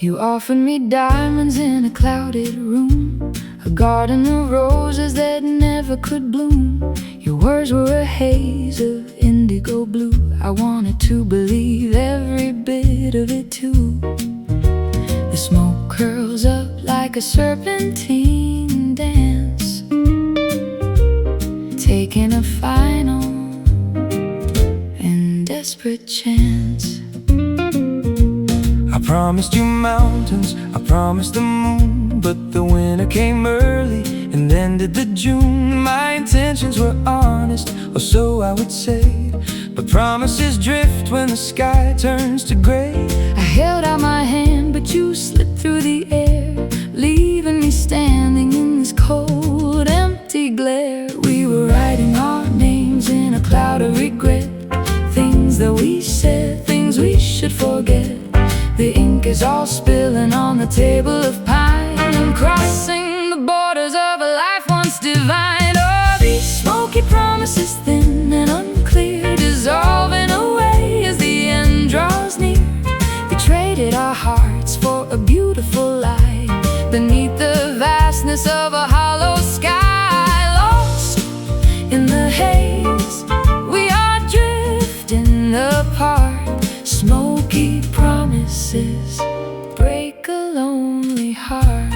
You offered me diamonds in a clouded room, a garden of roses that never could bloom. Your words were a haze of indigo blue. I wanted to believe every bit of it too. The smoke curls up like a serpentine dance, taking a final and desperate chance. I promised you mountains, I promised the moon, but the winter came early and ended the June. My intentions were honest, or so I would say, but promises drift when the sky turns to gray. I held out my hand, but you slipped through the air, leaving me standing in this cold, empty glare. We were writing our names in a cloud of regret, things that we said, things we should forget. The ink is all spilling on the table of pine, and crossing the borders of a life once divine. Oh, these smoky promises, thin and unclear, dissolving away as the end draws near. We traded our hearts for a beautiful light beneath the vastness of a hollow sky. Lost in the haze, we are drifting apart. Smoky promises break a lonely heart.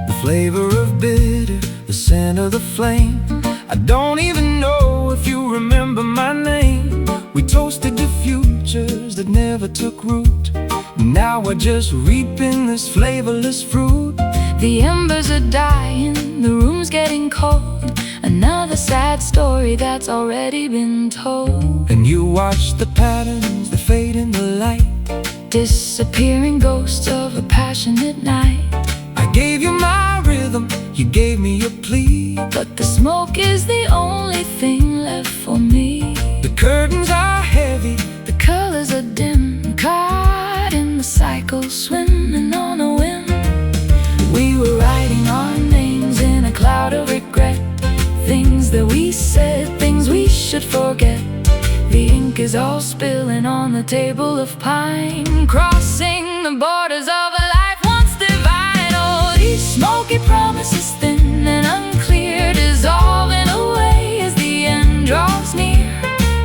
The flavor of bitter, the scent of the flame. I don't even know if you remember my name. We toasted to futures that never took root. Now we're just reaping this flavorless fruit. The embers are dying, the room's getting cold, another sad story that's already been told. And you watch the patterns that fade in the light, disappearing ghosts of a passionate night. I gave you my rhythm, you gave me your plea, but the smoke is the only thing left for me. The curtains are heavy, the colors are dim, caught in the cycle, swimming on a whim. We were writing our names in a cloud of regret, things that we said, things we should forget. The ink is all spilling on the table of pine, crossing the borders of a life once divine. Oh, these smoky promises, thin and unclear, dissolving away as the end draws near.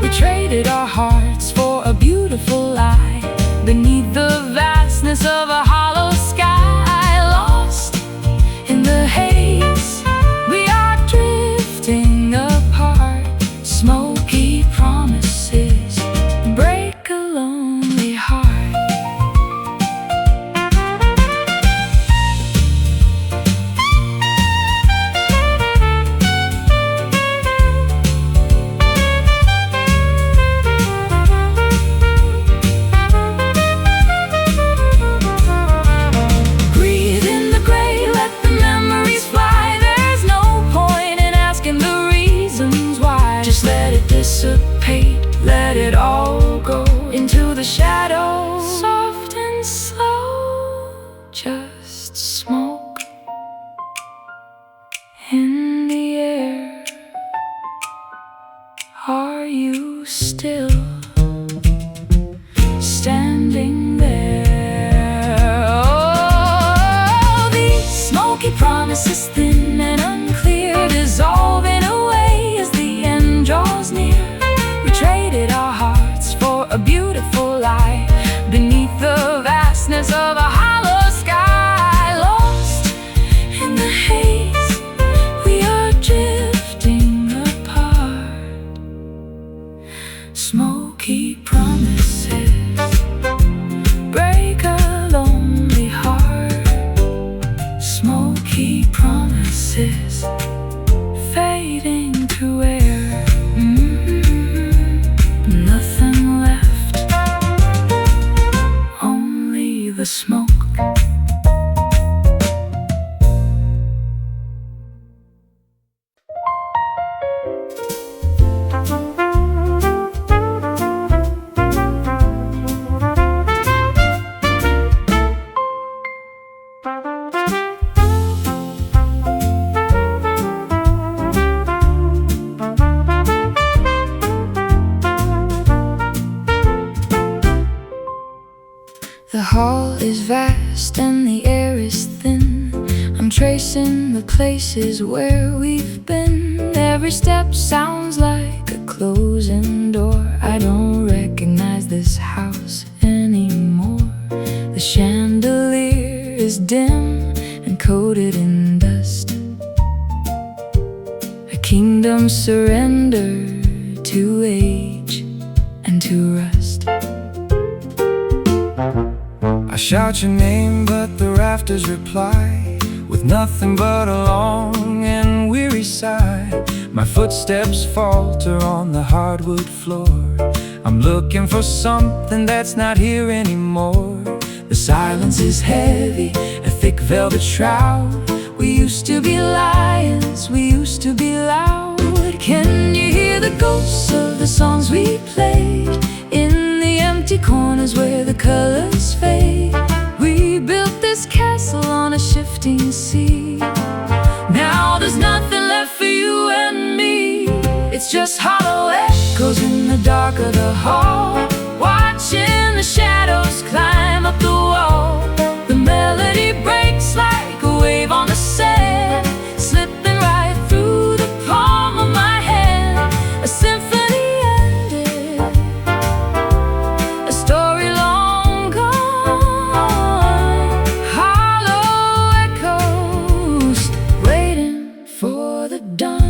We traded our hearts for a beautiful lie beneath the vastness of a hollow sky. Lost in the haze, we are drifting apart. Smoky promises break a lonely heart. Breathe in the gray, let the memories fly. There's no point in asking the reasons why. Just let it dissipate, let it all go into the shadows. Soft and slow, just smoke in the air. Are you still standing there? Oh, these smoky promises, thin and unclear, dissolving away as the end draws near. We traded our hearts for a beautiful lie beneath the vastness of a hollow sky. Lost in the haze, we are drifting apart. Smoky promises break a lonely heart. Smoky promises fading to air. Nothing left, only the smoke. The hall is vast and the air is thin. I'm tracing the places where we've been. Every step sounds like a closing door. I don't recognize this house anymore. The chandelier is dim and coated in dust. A kingdom surrendered to age and to rust. I shout your name, but the rafters reply with nothing but a long and weary sigh. My footsteps falter on the hardwood floor. I'm looking for something that's not here anymore. The silence is heavy, a thick velvet shroud. We used to be lions, we used to be loud. Can you hear the ghosts of the songs we played in the empty corners where the colors fade? We built this castle on a shifting sea. Now there's nothing left for you and me. It's just hollow echoes in the dark of the hall, watching the shadows climb up the wall. The melody breaks like a wave on the sand, slipping right through the palm of my hand. A symphony ended, a story long gone. Hollow echoes waiting for the dawn.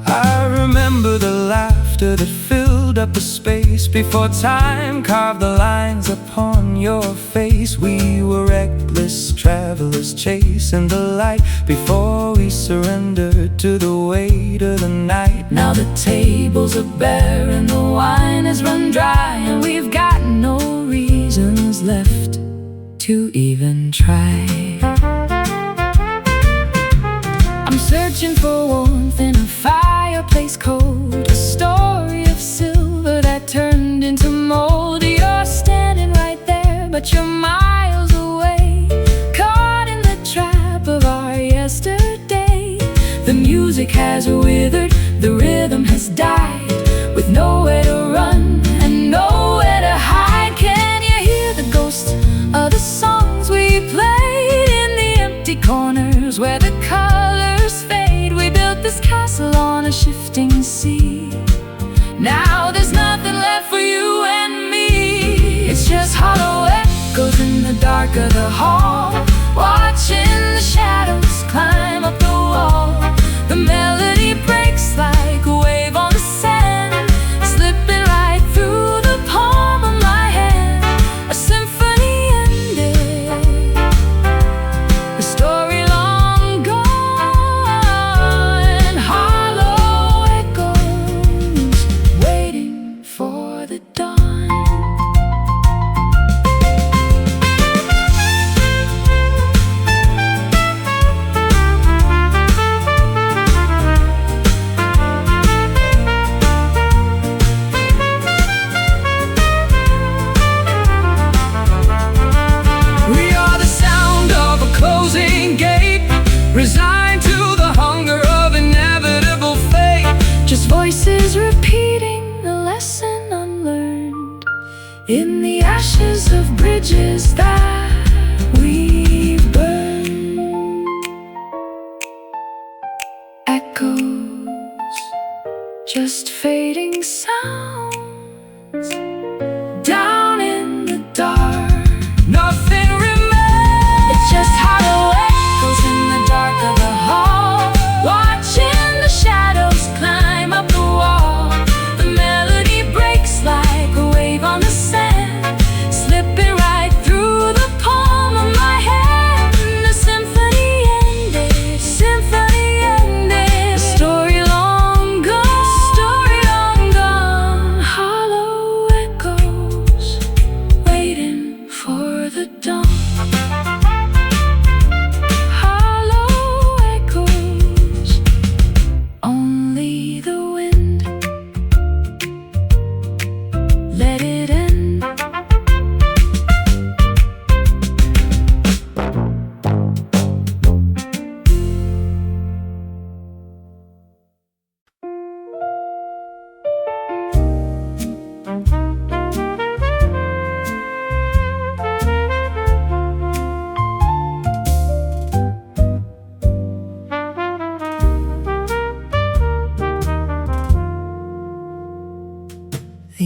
I remember the laughter that filled up the space before time carved the lines upon your face. We were reckless travelers chasing the light before we surrendered to the weight of the night. Now the tables are bare and the wine has run dry, and we've got no reasons left to even try. I'm searching for warmth in a fireplace cold, a story of silver that turned into mold. You're standing right there, but you're miles away, caught in the trap of our yesterday. The music has withered, the rhythm has died, with nowhere to run and nowhere to hide. Can you hear the ghosts of the songs we played in the empty corners where the colors fade? We built this castle on a shifting sea. Now there's nothing left for you and me. It's just hollow echoes in the dark of the hall, watching the shadows climb up the wall. The melody breaks like a wave on the sand, slipping right through the palm of my hand. A symphony ended, a story long gone. Hollow echoes waiting for the dawn. We are the sound of a closing gate, resigned to the hunger of inevitable fate. Just voices repeating the lesson unlearned in the ashes of bridges that we've burned. Echoes, just fading sounds down in the dark. Nothing remains. It's just hollow echoes in the dark of the hall, watching the shadows climb up the wall. The melody breaks like a wave on the sand, slipping right through the palm of my hand.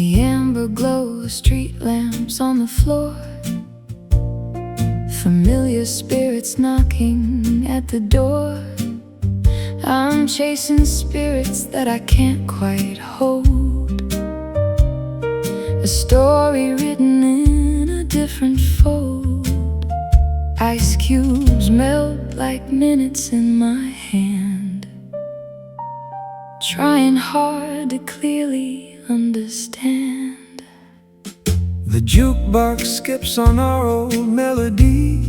The amber glow of street lamps on the floor, familiar spirits knocking at the door. I'm chasing spirits that I can't quite hold, a story written in a different fold. Ice cubes melt like minutes in my hand, trying hard to clearly understand. The jukebox skips on our old melody,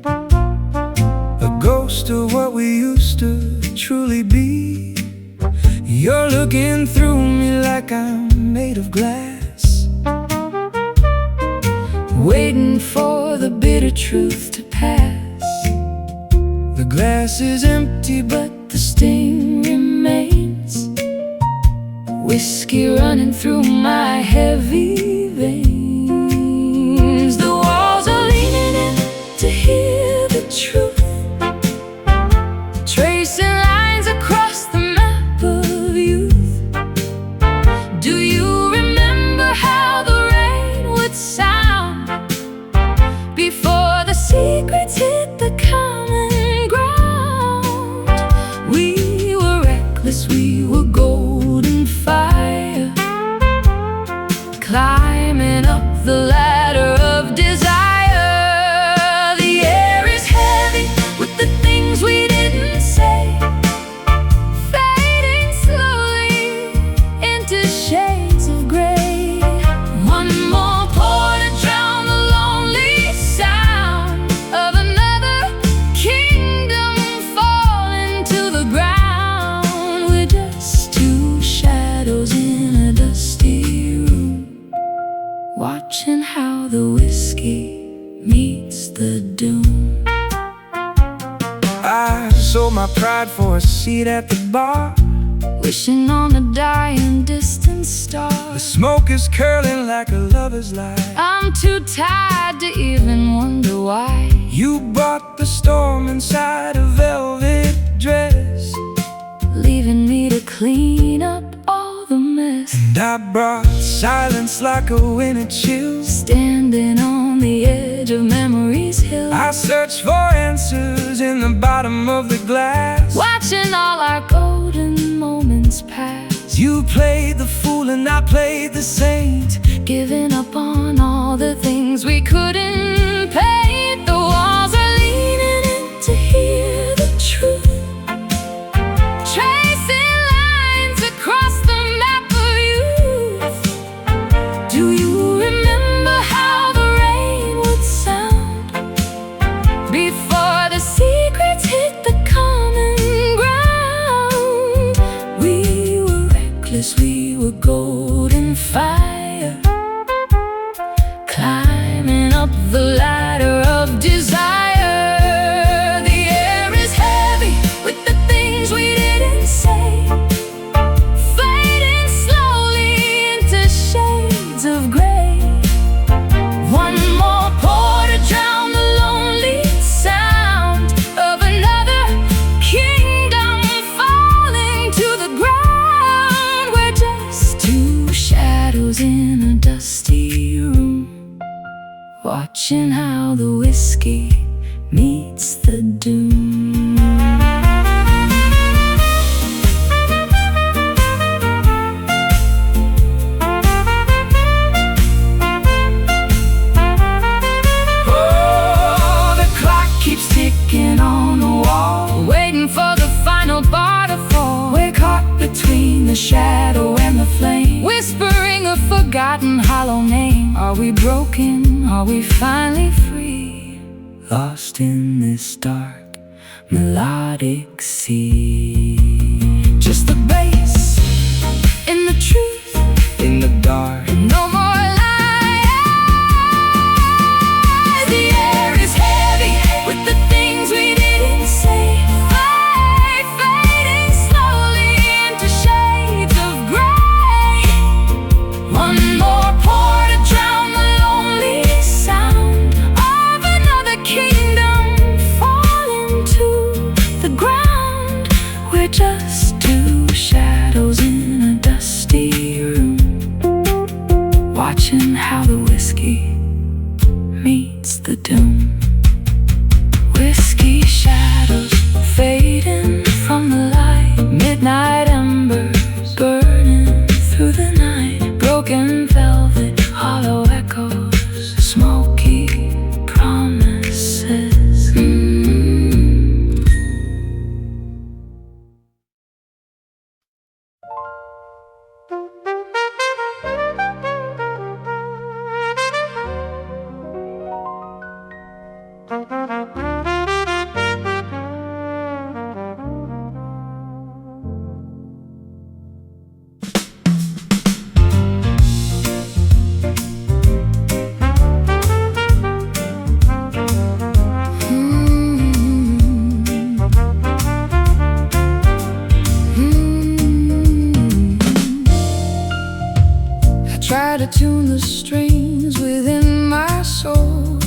a ghost of what we used to truly be. You're looking through me like I'm made of glass, waiting for the bitter truth to pass. The glass is empty but The sting remains, whiskey running through my heavy veins. The walls are leaning in to hear the truth, tracing lines across the map of youth. Do you remember how the rain would sound before the secrets hit the common ground? We were reckless, we were golden fire, climbing up the ladder of desire. The air is heavy with the things we didn't say, fading slowly into shades of gray. One more pour to drown the lonely sound of another kingdom falling to the ground. We're just two shadows in a dusty room, watching how the whiskey meets the doom. I sold my pride for a seat at the bar. Wishing on a dying distant star. The smoke is curling like a lover's lie. I'm too tired to even wonder why. You brought the storm inside a velvet dress, Leaving me to clean up all the mess. and I brought silence like a winter chill. Standing on the edge of memory's hill, I search for answers in the bottom of the glass. watching all our golden moments pass. You played the fool and I played the saint, Giving up on all the things we couldn't paint. The walls are leaning in to hear the truth, tracing lines across the map of youth. Do you remember how the rain would sound before the secrets hit the common ground? We were reckless, we were golden fire, climbing up the ladder of desire. The air is heavy with the things we didn't say, fading slowly into shades of gray. One more pour to drown the lonely sound of another kingdom falling to the ground. We're just two shadows in a dusty room, watching how the whiskey meets the doom. Oh, the clock keeps ticking on the wall, waiting for the final bar to fall. We're caught between the shadow and the flame, whispering a forgotten hollow name. Are we broken? Are we finally free? Lost in this dark melodic sea. Just the bass in the truth, in the dark. no more lies. The air is heavy with the things we didn't say, fading slowly into shades of gray. One more pour to drown the lonely sound of another kingdom falling to the ground. We're just two shadows watching how the whiskey meets the doom. Whiskey shadows fading from the light, midnight embers burning through the night, broken velvet, hollow echoes, smoky promises. Try to tune the strings within my soul,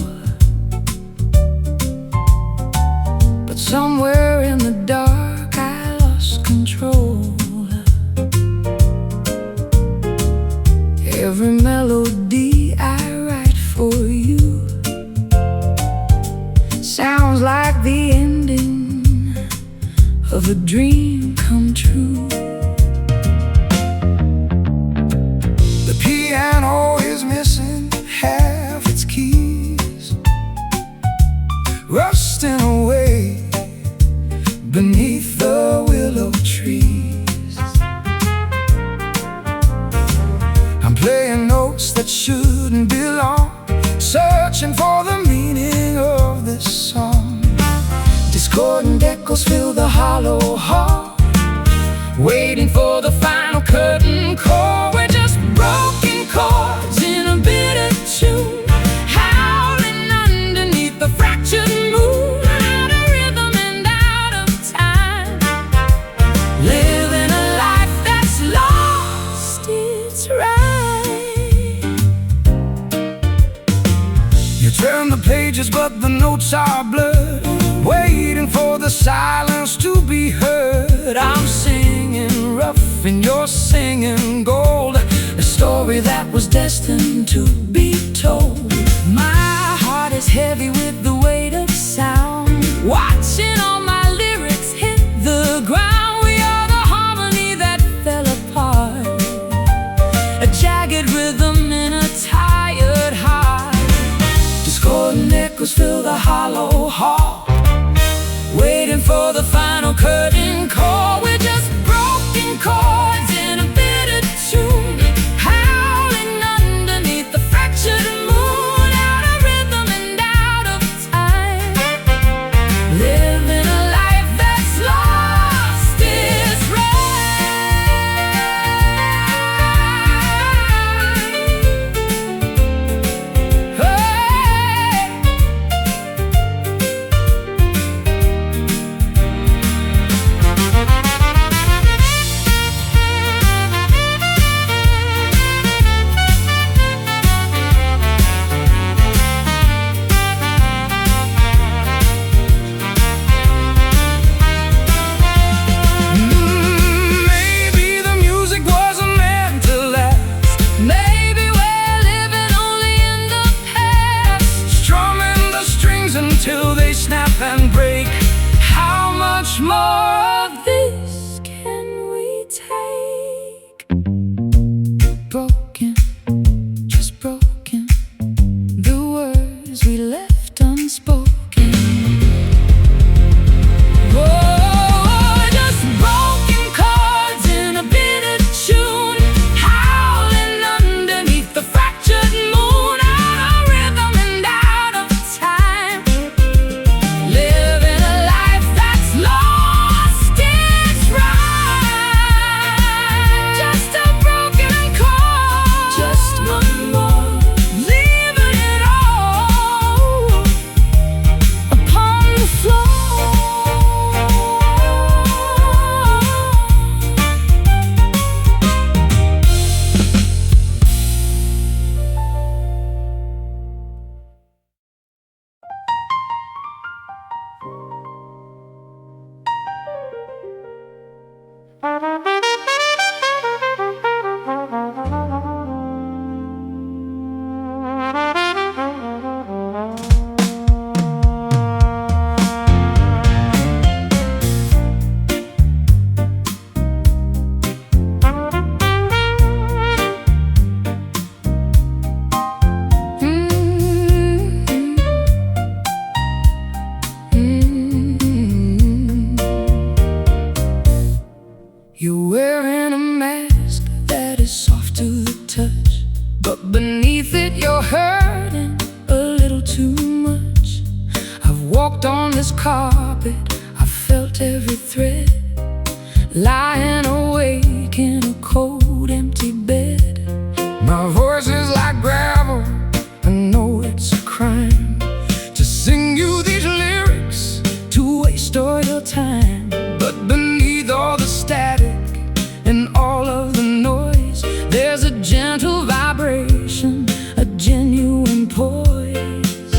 but somewhere in the dark I lost control. Every melody I write for you sounds like the ending of a dream come true. Piano is missing half its keys, rusting away beneath the willow trees. I'm playing notes that shouldn't belong, searching for the meaning of this song. Discordant echoes fill the hollow hall, waiting for the final curtain call. We're just broken chords in a bitter tune, howling underneath the fractured moon, out of rhythm and out of time, living a life that's lost its right. You turn the pages but the notes are blurred, waiting for the silence to be heard. I'm singing rough and you're singing gold, a story that was destined to be told. My heart is heavy with the weight of sound, watching all my lyrics hit the ground. We are the harmony that fell apart, a jagged rhythm in a tired heart. Discordant echoes fill the hollow hall, waiting for the final curtain call. We're just broken chords in a bitter tune, howling underneath the fractured moon, out of rhythm and out of time, living a life that's lost its till they snap and break. How much more of this can we take? Broken, just broken, the words we left unspoken. Oh, just broken chords in a bitter tune, howling underneath the fractured moon, out of rhythm and out of time, living a life that's lost carpet, I felt every thread, lying awake in a cold, empty bed. My voice is like gravel, I know it's a crime to sing you these lyrics, to waste all your time. but beneath all the static In all of the noise, there's a gentle vibration, a genuine poise,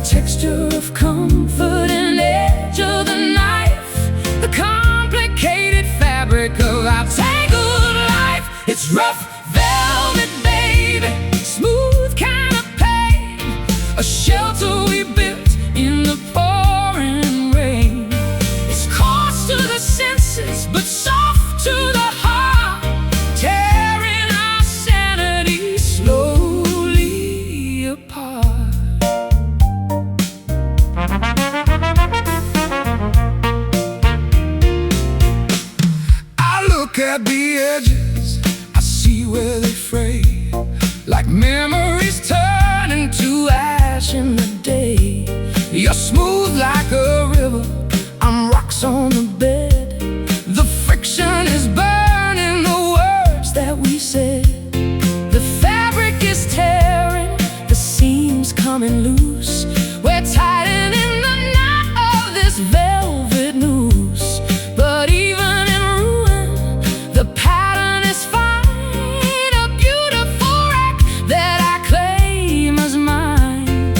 texture of comfort and edge of the knife, the complicated fabric of our tangled life. It's rough velvet, baby, smooth kind of pain, a shelter we built in the pouring rain. It's coarse to the senses, but soft to the heart, tearing our sanity slowly apart. I look at the edges, I see where they fray, like memories turning to Ash in the day, You're smooth like a river, I'm rocks on the bed. the friction is burning the Words that we said, the fabric is tearing, the seams coming loose. We're tightening the knot of this velvet noose, but even in ruin, the pattern is fine, a beautiful wreck that I claim as mine.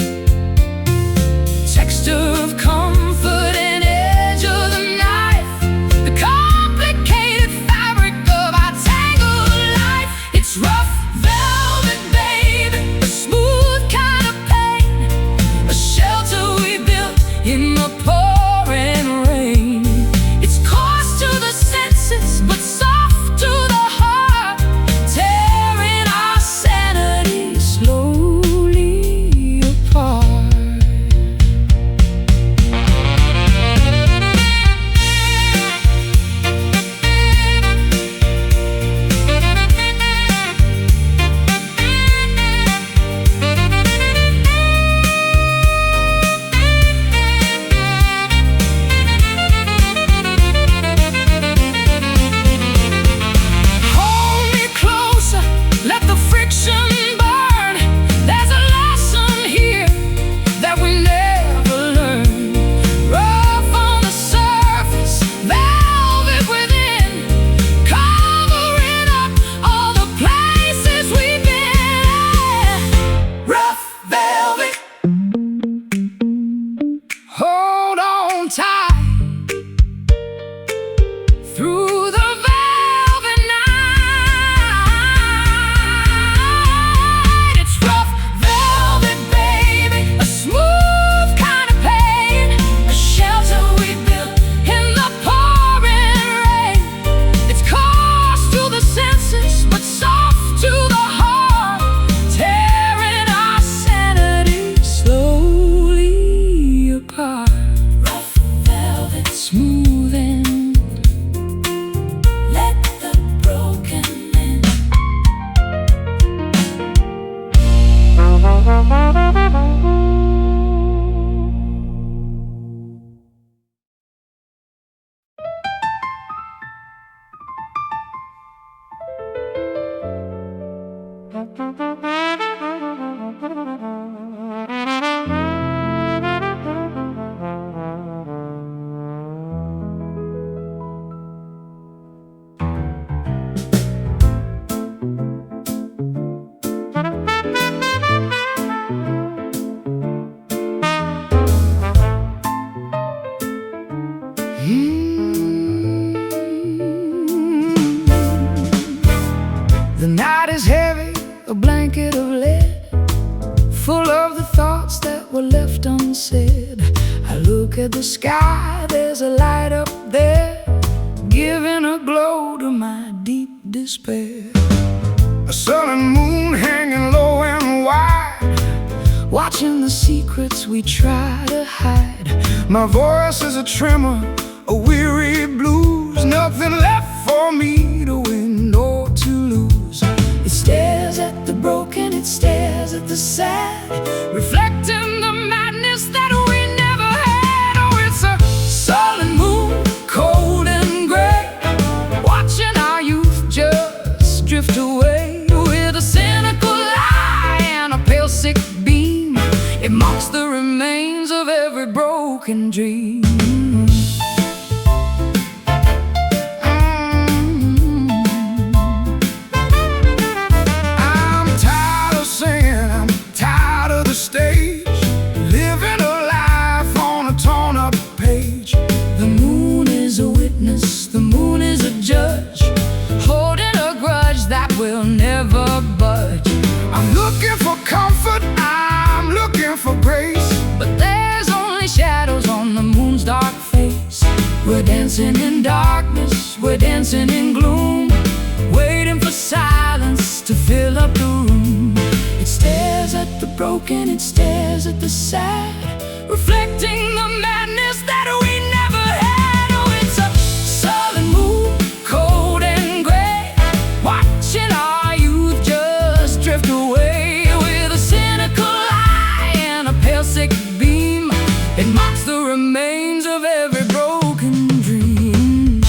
Texture of comfort and edge of the knife, the complicated fabric of our tangled life. It's rough velvet, baby, a smooth kind of pain, a shelter we built in the pouring rain. It's coarse to the senses, but soft to the heart, tearing our sanity slowly apart. Hold me closer, let the friction burn. There's a lesson here that we never learned. Rough on the surface, velvet within, covering up all the places we've been. Rough velvet, Hold on tight through the velvet night. it's rough velvet, baby, a smooth kind of pain, a shelter we built in the pouring rain. It's coarse to the senses, but soft to the heart, tearing our sanity slowly apart. Rough velvet, smooth and let the broken in. The night is heavy, A blanket of lead, full of the thoughts that were left unsaid. I look at the sky, there's a light up there, giving a glow to my deep despair. a sullen moon hanging low and wide, Watching the secrets we try to hide. my voice is a tremor, a weary blues. Nothing left for me to win or to lose. It stares at the broken, it stares at the sad, reflecting the madness that we never had. broken dream. I'm tired of singing, I'm tired of the stage, living a life on a torn up page. The moon is a witness, the moon is a judge, holding a grudge that will never budge. I'm looking for comfort, I'm looking for grace, but there's only shadows on the moon's dark face. We're dancing in darkness, we're dancing in gloom, waiting for silence to fill up the room. It stares at the broken, it stares at the sad, reflecting the madness that we never had. Oh, it's a sullen moon, cold and gray, watching our youth just drift away. With a cynical eye and a pale sick beam, it mocks the remains of every broken dream.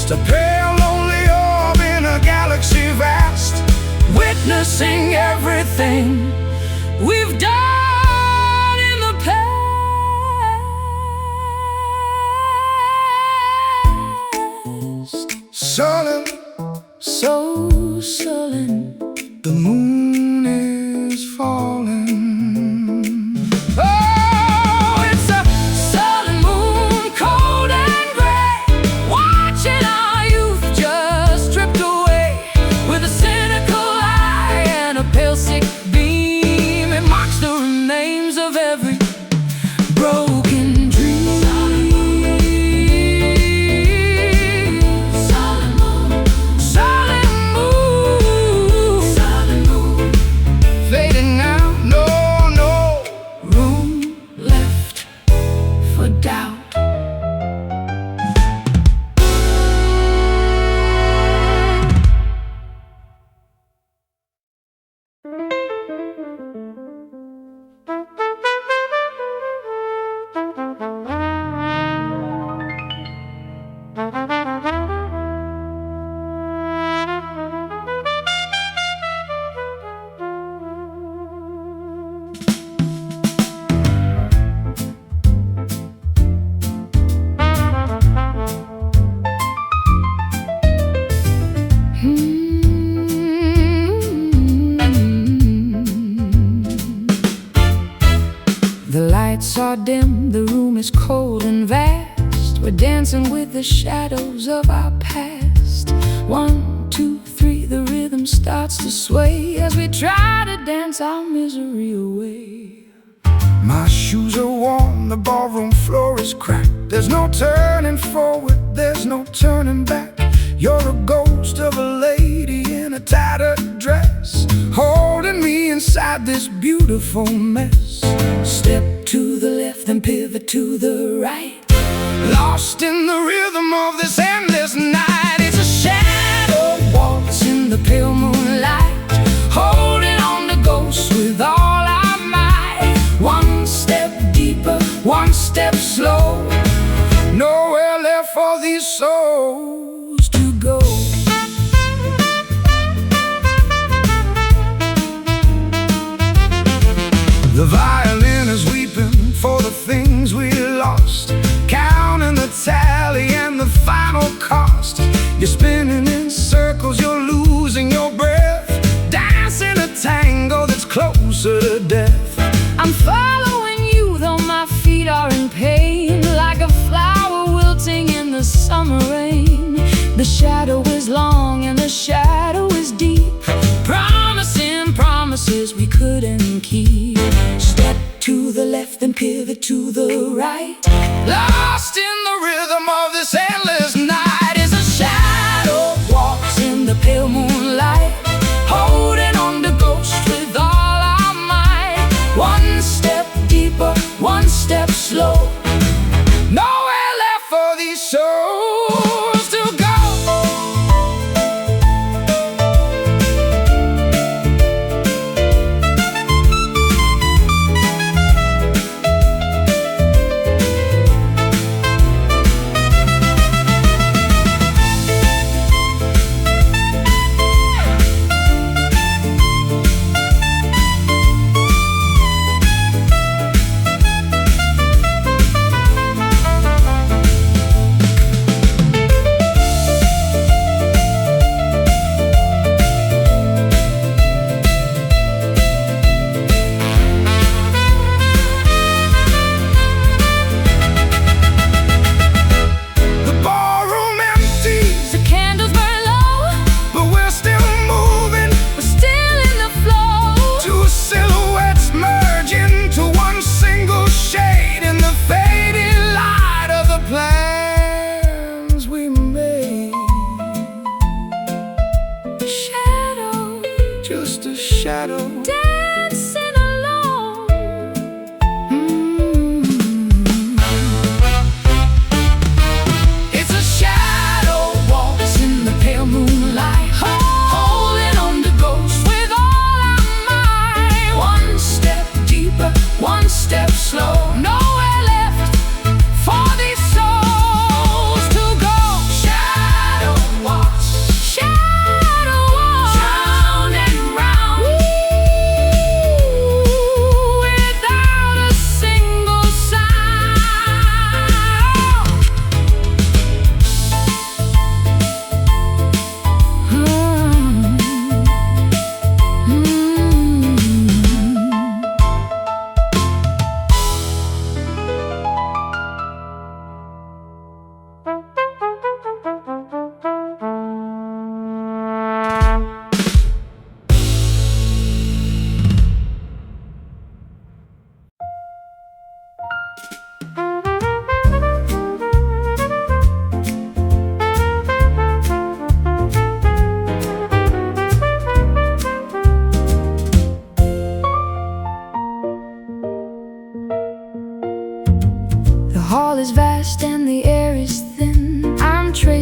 A pale, lonely orb in a galaxy vast, Witnessing everything we've done in the past. sullen, So sullen, the moon is falling. oh, it's a sullen moon, cold and gray, watching our youth just stripped away. With a cynical eye and a pale sick beam, it mocks the remains of every broken dream. Sullen moon, Fading out, no room left for doubt. The lights are dim, the room is cold and vast. We're dancing with the shadows of our past. 1, 2, 3, the rhythm starts to sway as we try to dance our misery away. My shoes are worn, the ballroom floor is cracked. There's no turning forward, there's no turning back. You're a ghost of a lady in a tattered dress, holding me inside this beautiful mess. Step to the left, then pivot to the right, Lost in the rhythm of this endless night. it's a shadow waltz in the pale moonlight, holding on to ghosts with all our might. One step deeper, one step slow, Nowhere left for these souls to go. The violin is weeping for the things we lost, counting the tally and the final cost. You're spinning in circles, you're losing your breath, dancing a tango that's closer to death. I'm following you though my feet are in pain, like a flower wilting in the summer rain.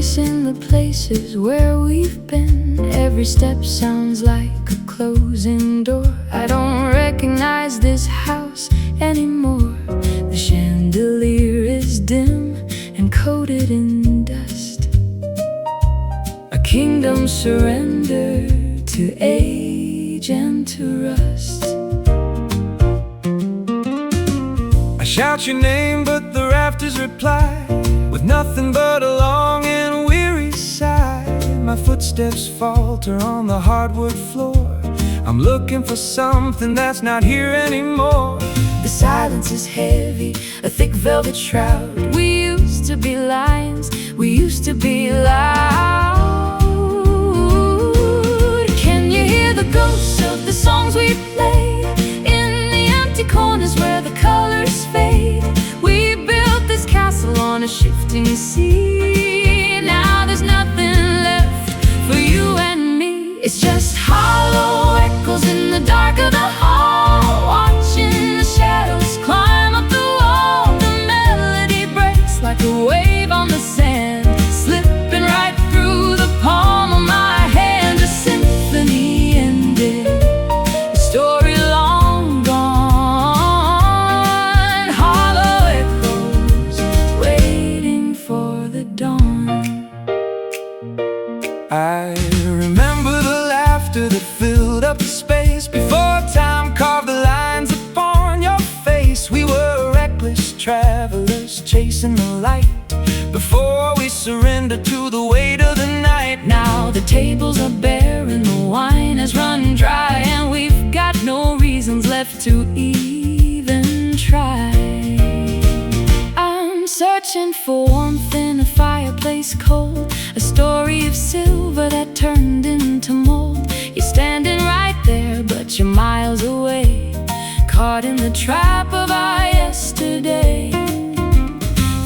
missing the places where we've been. Every step sounds like a closing door. I don't recognize this house anymore. The chandelier is dim and coated in dust. A kingdom surrendered to age and to rust. I shout your name, but the rafters reply with nothing but a long and weary sigh. My footsteps falter on the hardwood floor. I'm looking for something that's not here anymore. The silence is heavy, a thick velvet shroud. We used to be lions, we used to be loud. Can you hear the ghosts of the songs we played in the empty corners where the colors fade? We built this castle on a shifting sea. Now there's nothing left for you and me. It's just hollow echoes in the dark of the hall, watching the shadows climb up the wall. The melody breaks like a wave on the sand, slipping right through the palm of my hand. A symphony ended, a story long gone. Hollow echoes waiting for the dawn. I remember the laughter that filled up the space before time carved the lines upon your face. We were reckless travelers chasing the light before we surrendered to the weight of the night. Now the tables are bare and the wine has run dry, and we've got no reasons left to even try. I'm searching for warmth in a fireplace cold, a story of silver that turned into mold. You're standing right there, but you're miles away, caught in the trap of our yesterday.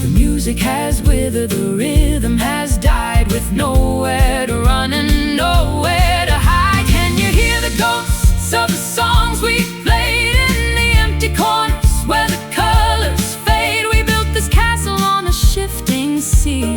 The music has withered, the rhythm has died, with nowhere to run and nowhere to hide. Can you hear the ghosts of the songs we played in the empty corners where the colors fade? We built this castle on a shifting sea.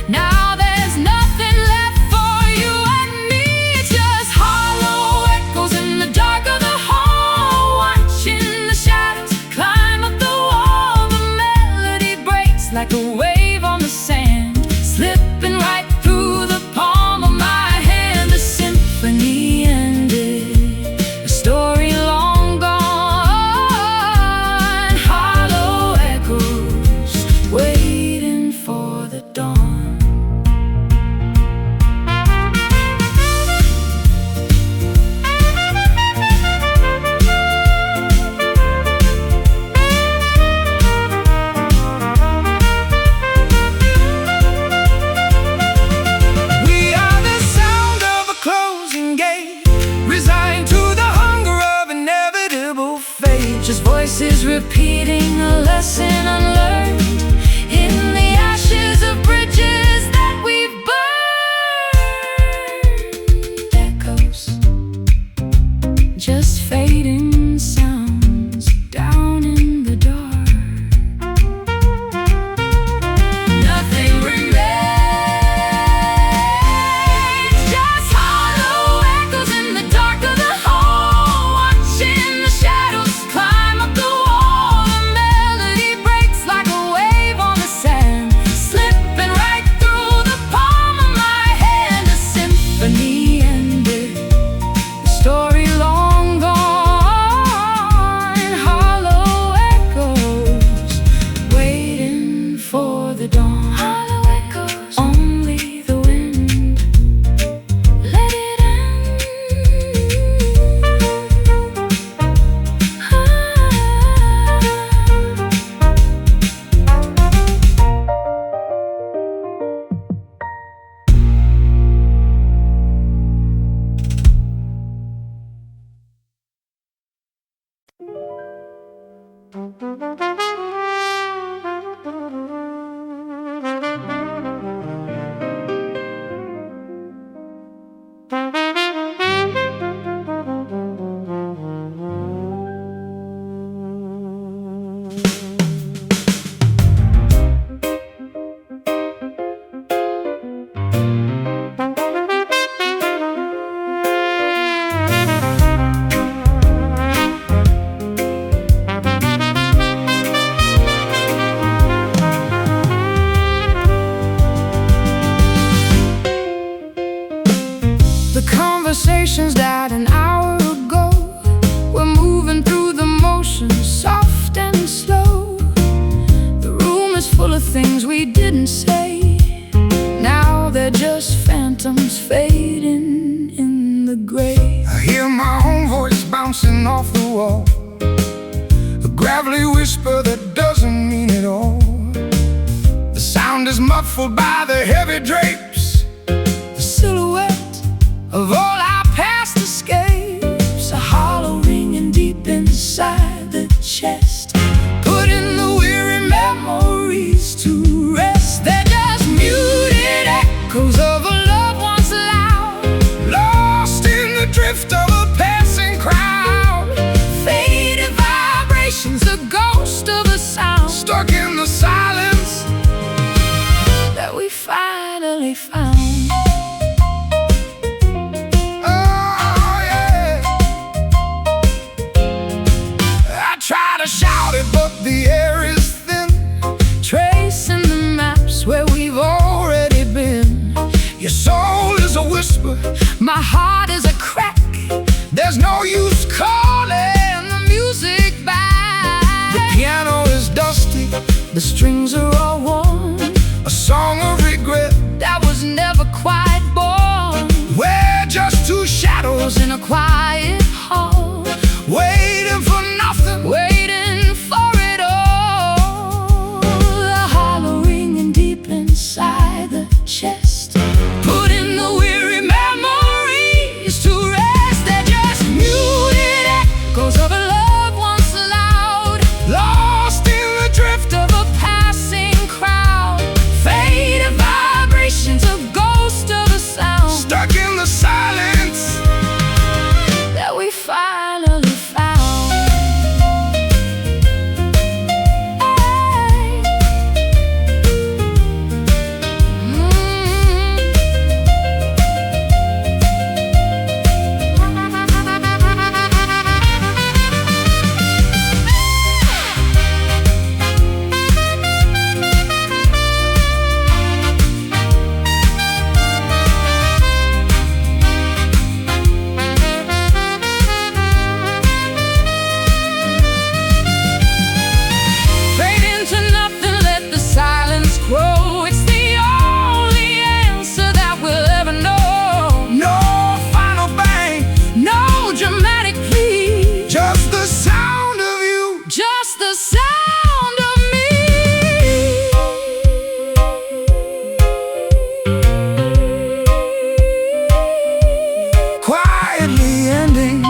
Now there's nothing left for you and me. It's just hollow echoes in the dark of the hall, watching the shadows climb up the wall. The melody breaks like a wave on the sand, slipping right through the palm of my hand. The symphony ended, a story long gone. Hollow echoes waiting for the dawn. We are the sound of a closing gate, resigned to the hunger of inevitable fate. Just voices repeating a lesson unlearned in the ashes of bridges that we've burned. Echoes, just fading sounds down in the dark. Nothing remains, just hollow echoes in the dark of the hall, watching the shadows climb up the wall. The melody breaks like a wave on the sand, slipping right through the palm of my hand. A symphony ended, a story long gone. Hollow echoes waiting for the dawn. Hollow echoes, only the wind, let it end. didn't say. Now they're just phantoms fading in the gray. I hear my own voice bouncing off the wall, a gravelly whisper that doesn't mean it all. The sound is muffled by the heavy drapes, The silhouette of all our past escapes, a hollow ringing deep inside the chest, putting the weary memories to rest. They're just muted echoes of a love once loud, lost in the drift of a passing crowd. faded vibrations, the ghost of a sound, Stuck in the silence that we finally found. Oh yeah. I try to shout it, but the air is thin, Tracing the maps where we've already been. your soul is a whisper, My heart is a crack, there's no use calling the music back. The piano is dusty, The strings are all worn, a song of regret. that was never quite born. We're just two shadows In a quiet hall, waiting for nothing. waiting for it all. The hollow ringing deep inside the chest, putting the weary memories to rest. They're just muted echoes of a love once loud, Lost in the drift of a passing crowd, faded vibrations, a ghost of a sound stuck in the silence. that we finally found. Hey. Fade into nothing, let the silence grow. It's the only answer that we'll ever know. No final bang, No dramatic plea, just the sound of you. just the sound of me. Quietly ending.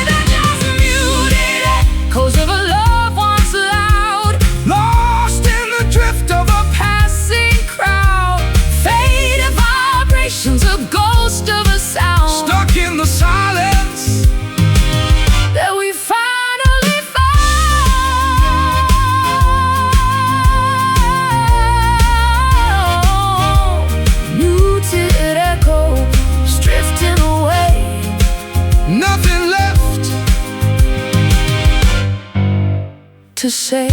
They're just muted echoes of a love once loud, Lost in the drift of a passing crowd, faded vibrations, a ghost of a sound stuck in the silence. that we finally found. Muted echoes drifting away, Nothing left to say.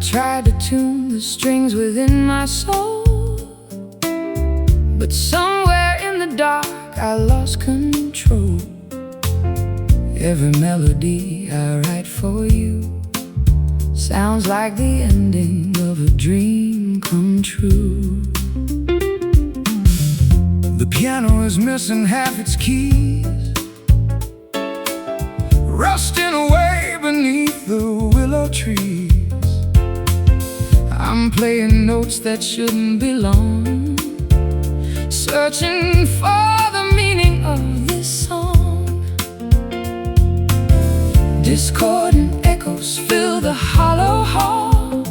tried to tune the strings within my soul, but somewhere in the dark I lost control. Every melody I write for you sounds like the ending of a dream come true. The piano is missing half its keys, rusting away beneath the willow trees. I'm playing notes that shouldn't belong, searching for the meaning of this song. Discordant echoes fill the hollow hall,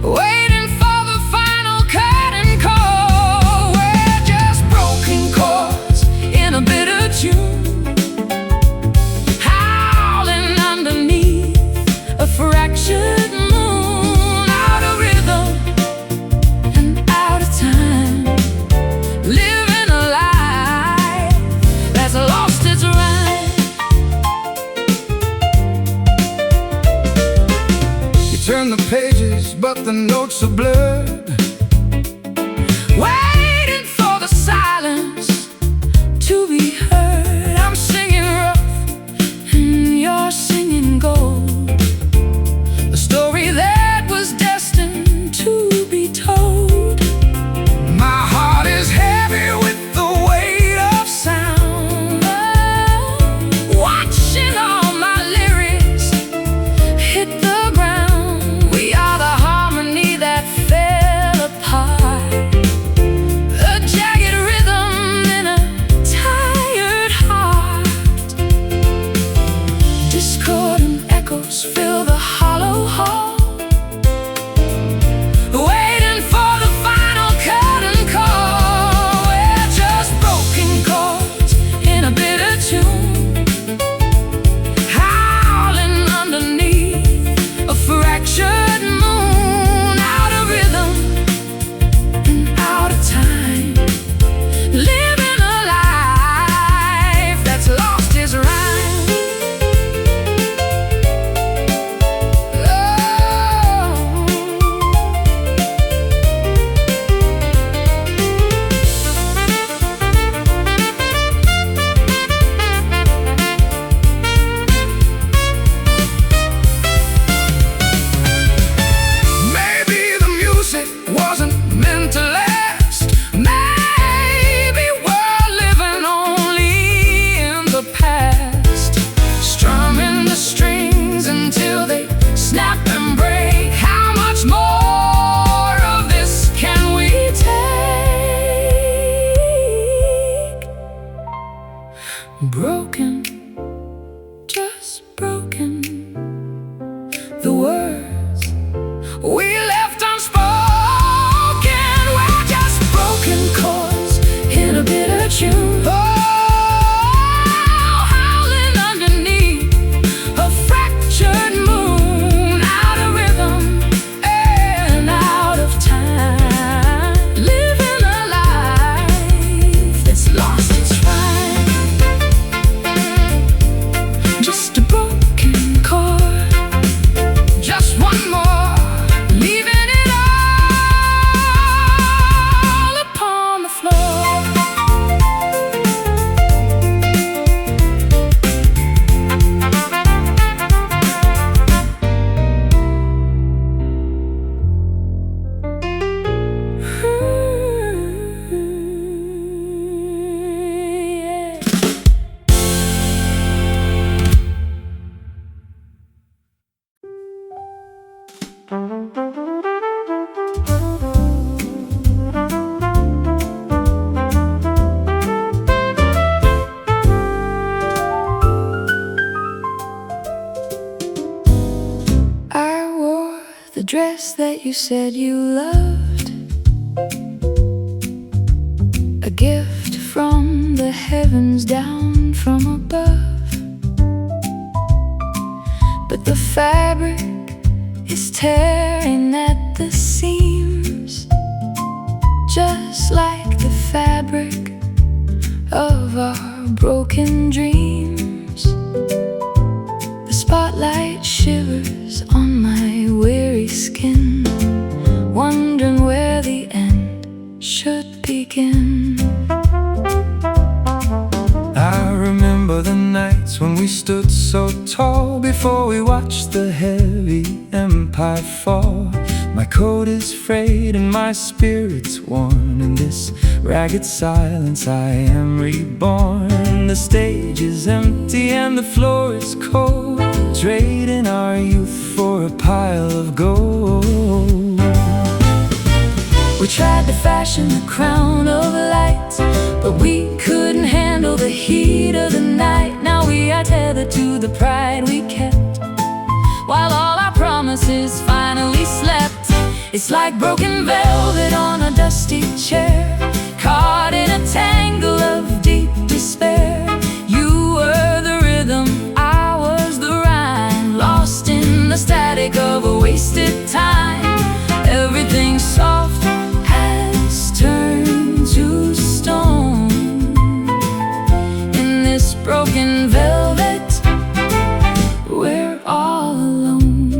waiting for the final curtain call. We're just broken chords in a bitter tune, howling underneath a fractured moon. Out of rhythm and out of time, living a life that's lost its rhyme. You turn the pages, but the notes are blurred, waiting for the silence to be heard. I'm singing rough and you're singing gold, a story that was destined to be told. My heart is heavy with the weight of sound, watching all my lyrics hit the ground. We are the harmony that fell apart, a jagged rhythm in a tired heart. Discordant echoes fill the hollow hall, waiting for the final curtain call. We're just broken chords in a bitter tune, howling underneath a fractured moon. Out of rhythm and out of time, living a life that's lost its rhyme. Maybe the music wasn't meant to last. Maybe we're living only in the past, strumming the strings until they snap and break. How much more of this can we take? Broken, just broken. The words we left unspoken. We're just broken chords in a bitter tune, oh, howling underneath a fractured moon. Out of rhythm and out of time, living a life that's lost its rhyme. Just a broken chord, just one more, leaving it all upon the floor. I wore the dress that you said you loved, a gift from the heavens down from above. But the fabric is tearing at the seams, just like the fabric of our broken dreams. The spotlight shivers on my weary skin, wondering where the end should begin. I remember the nights when we stood so tall before we watched the heavy empire fall. My coat is frayed and my spirit's worn. In this ragged silence I am reborn. The stage is empty and the floor is cold, trading our youth for a pile of gold. We tried to fashion the crown of light, but we couldn't handle the heat of the night. Now we are tethered to the pride we kept, while all our promises finally slept. It's like broken velvet on a dusty chair, caught in a tangle of deep despair. You were the rhythm, I was the rhyme, lost in the static of a wasted time. Everything soft has turned to stone. In this broken velvet, we're all alone.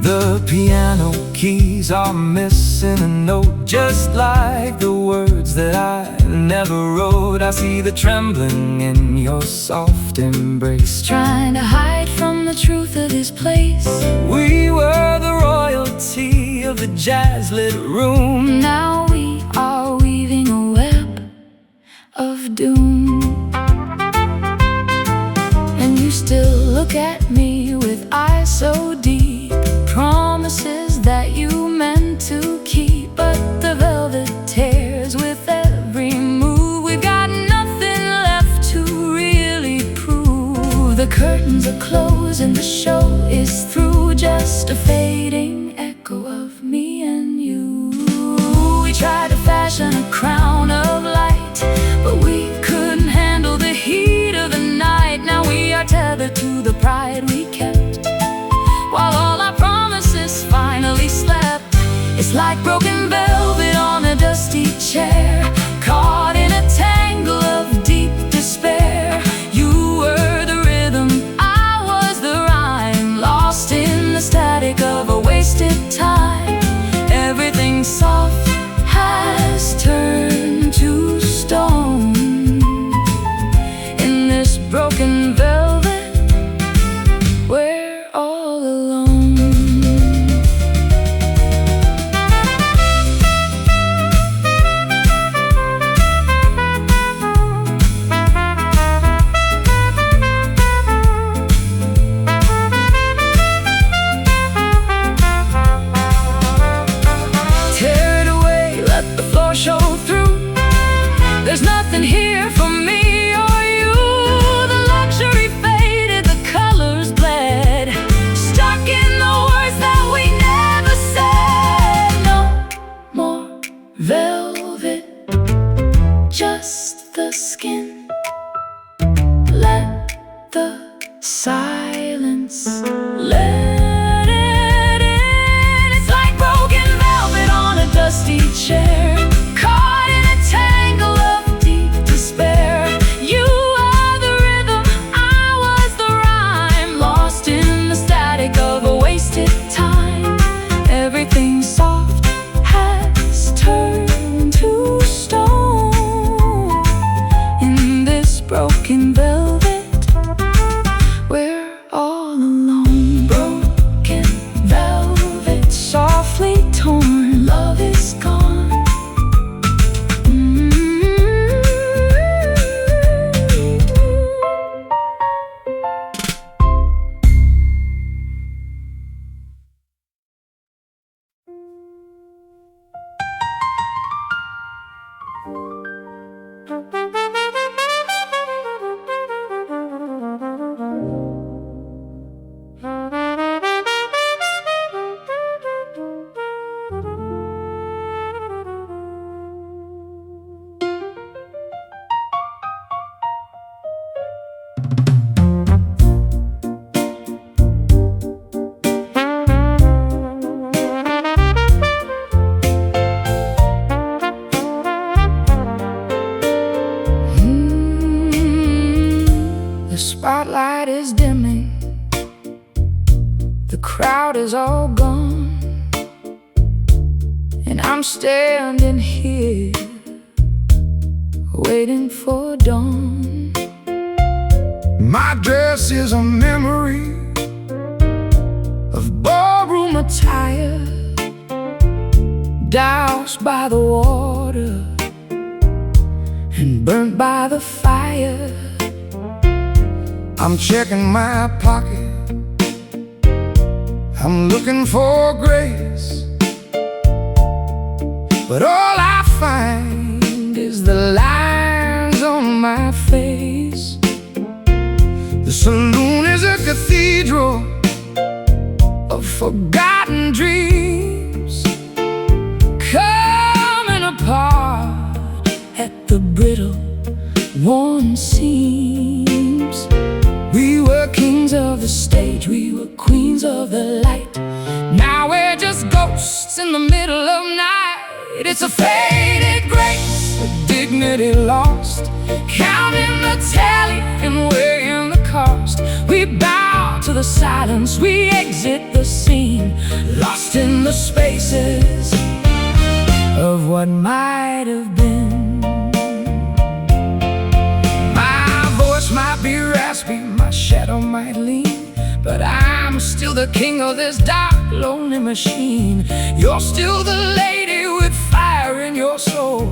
The piano keys are missing a note, just like the words that I never wrote. I see the trembling in your soft embrace, Trying to hide from the truth of this place. We were the royalty of the jazz-lit room. Now we are weaving a web of doom. And you still look at me with eyes so deep, promises that you meant to keep. But the velvet tears with every move. We've got nothing left to really prove. The curtains are closed and the show is through, just a fading echo of me and you. We tried to fashion a crown of light, but we couldn't handle the heat of the night. Now we are tethered to the pride we kept, while all our promises finally slept. It's like broken velvet on a dusty chair, caught in a tangle of deep despair. You were the rhythm, I was the rhyme, lost in the static of a wasted time. Everything soft has turned to stone. In this broken velvet, we're all alone. Tear it away, let the floor show through. There's nothing here for me or you. The luxury faded, the colors bled, stuck in the words that we never said. No more velvet, just the skin. Let the silence let it in. It's like broken velvet on a dusty chair, caught in a tangle of deep despair. You are the rhythm, I was the rhyme, lost in the static of a wasted time. Everything soft has turned to stone. In this broken velvet, we're all alone. Broken velvet, softly torn, love is gone. The spotlight is dimming, the crowd is all gone, and I'm standing here waiting for dawn. My dress is a memory of ballroom attire, doused by the water and burnt by the fire. I'm checking my pocket, I'm looking for grace, but all I find is the lines on my face. The saloon is a cathedral of forgotten dreams, coming apart at the brittle, worn seams. We were kings of the stage, we were queens of the light. Now we're just ghosts in the middle of night. It's a faded grace, a dignity lost, counting the tally and weighing the cost. We bow to the silence, we exit the scene, lost in the spaces of what might have been. My voice might be raspy, my shadow might lean, but I'm still the king of this dark, lonely machine. You're still the lady with fire in your soul,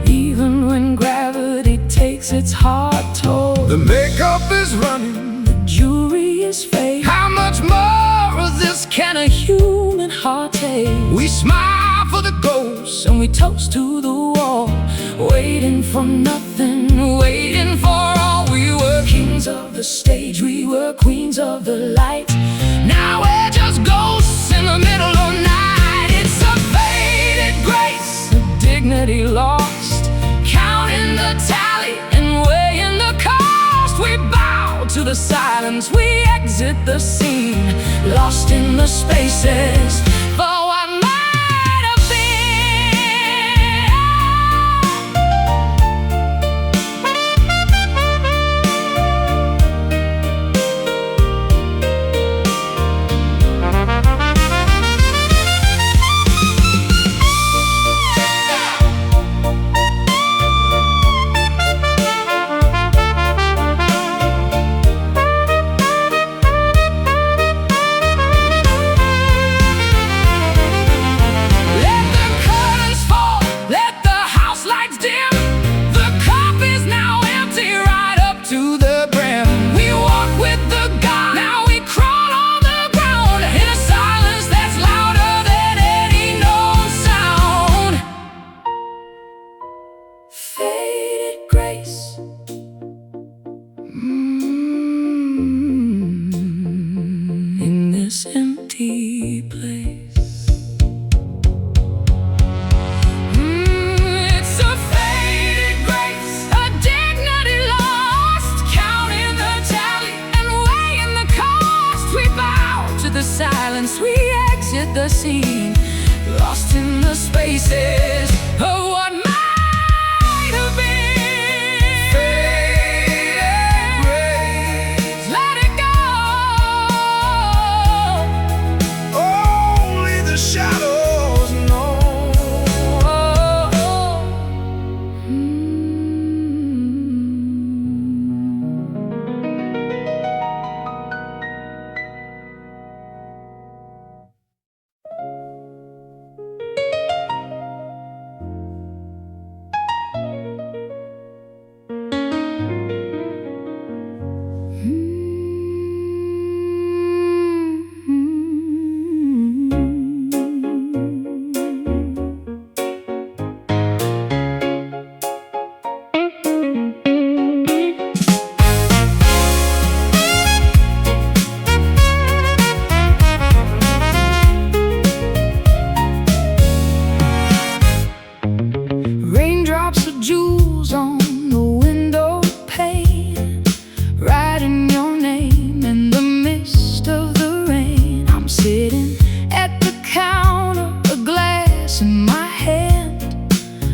even when gravity takes its hard toll. The makeup is running, the jewelry is fake. How much more of this can a human heart take? We smile for the ghosts and we toast to the wall, waiting for nothing, waiting for all. We were kings of the stage, we were queens of the light. Now we're just ghosts in the middle of night. It's a faded grace, a dignity lost, counting the tally and weighing the cost. We bow to the silence, we exit the scene, lost in the spaces for what might have been. In this empty place, it's a faded grace, a dignity lost, counting the tally and weighing the cost. We bow to the silence, we exit the scene, lost in the spaces of what might have been. Shadows know.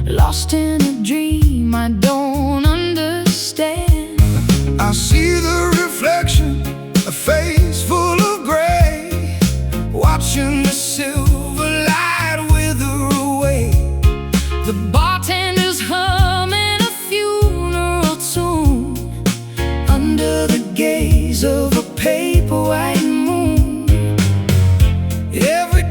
Lost in a dream I don't understand. I see the reflection, a face full of gray, watching the silver light wither away. The bartender's humming a funeral tune under the gaze of a paper white moon. Every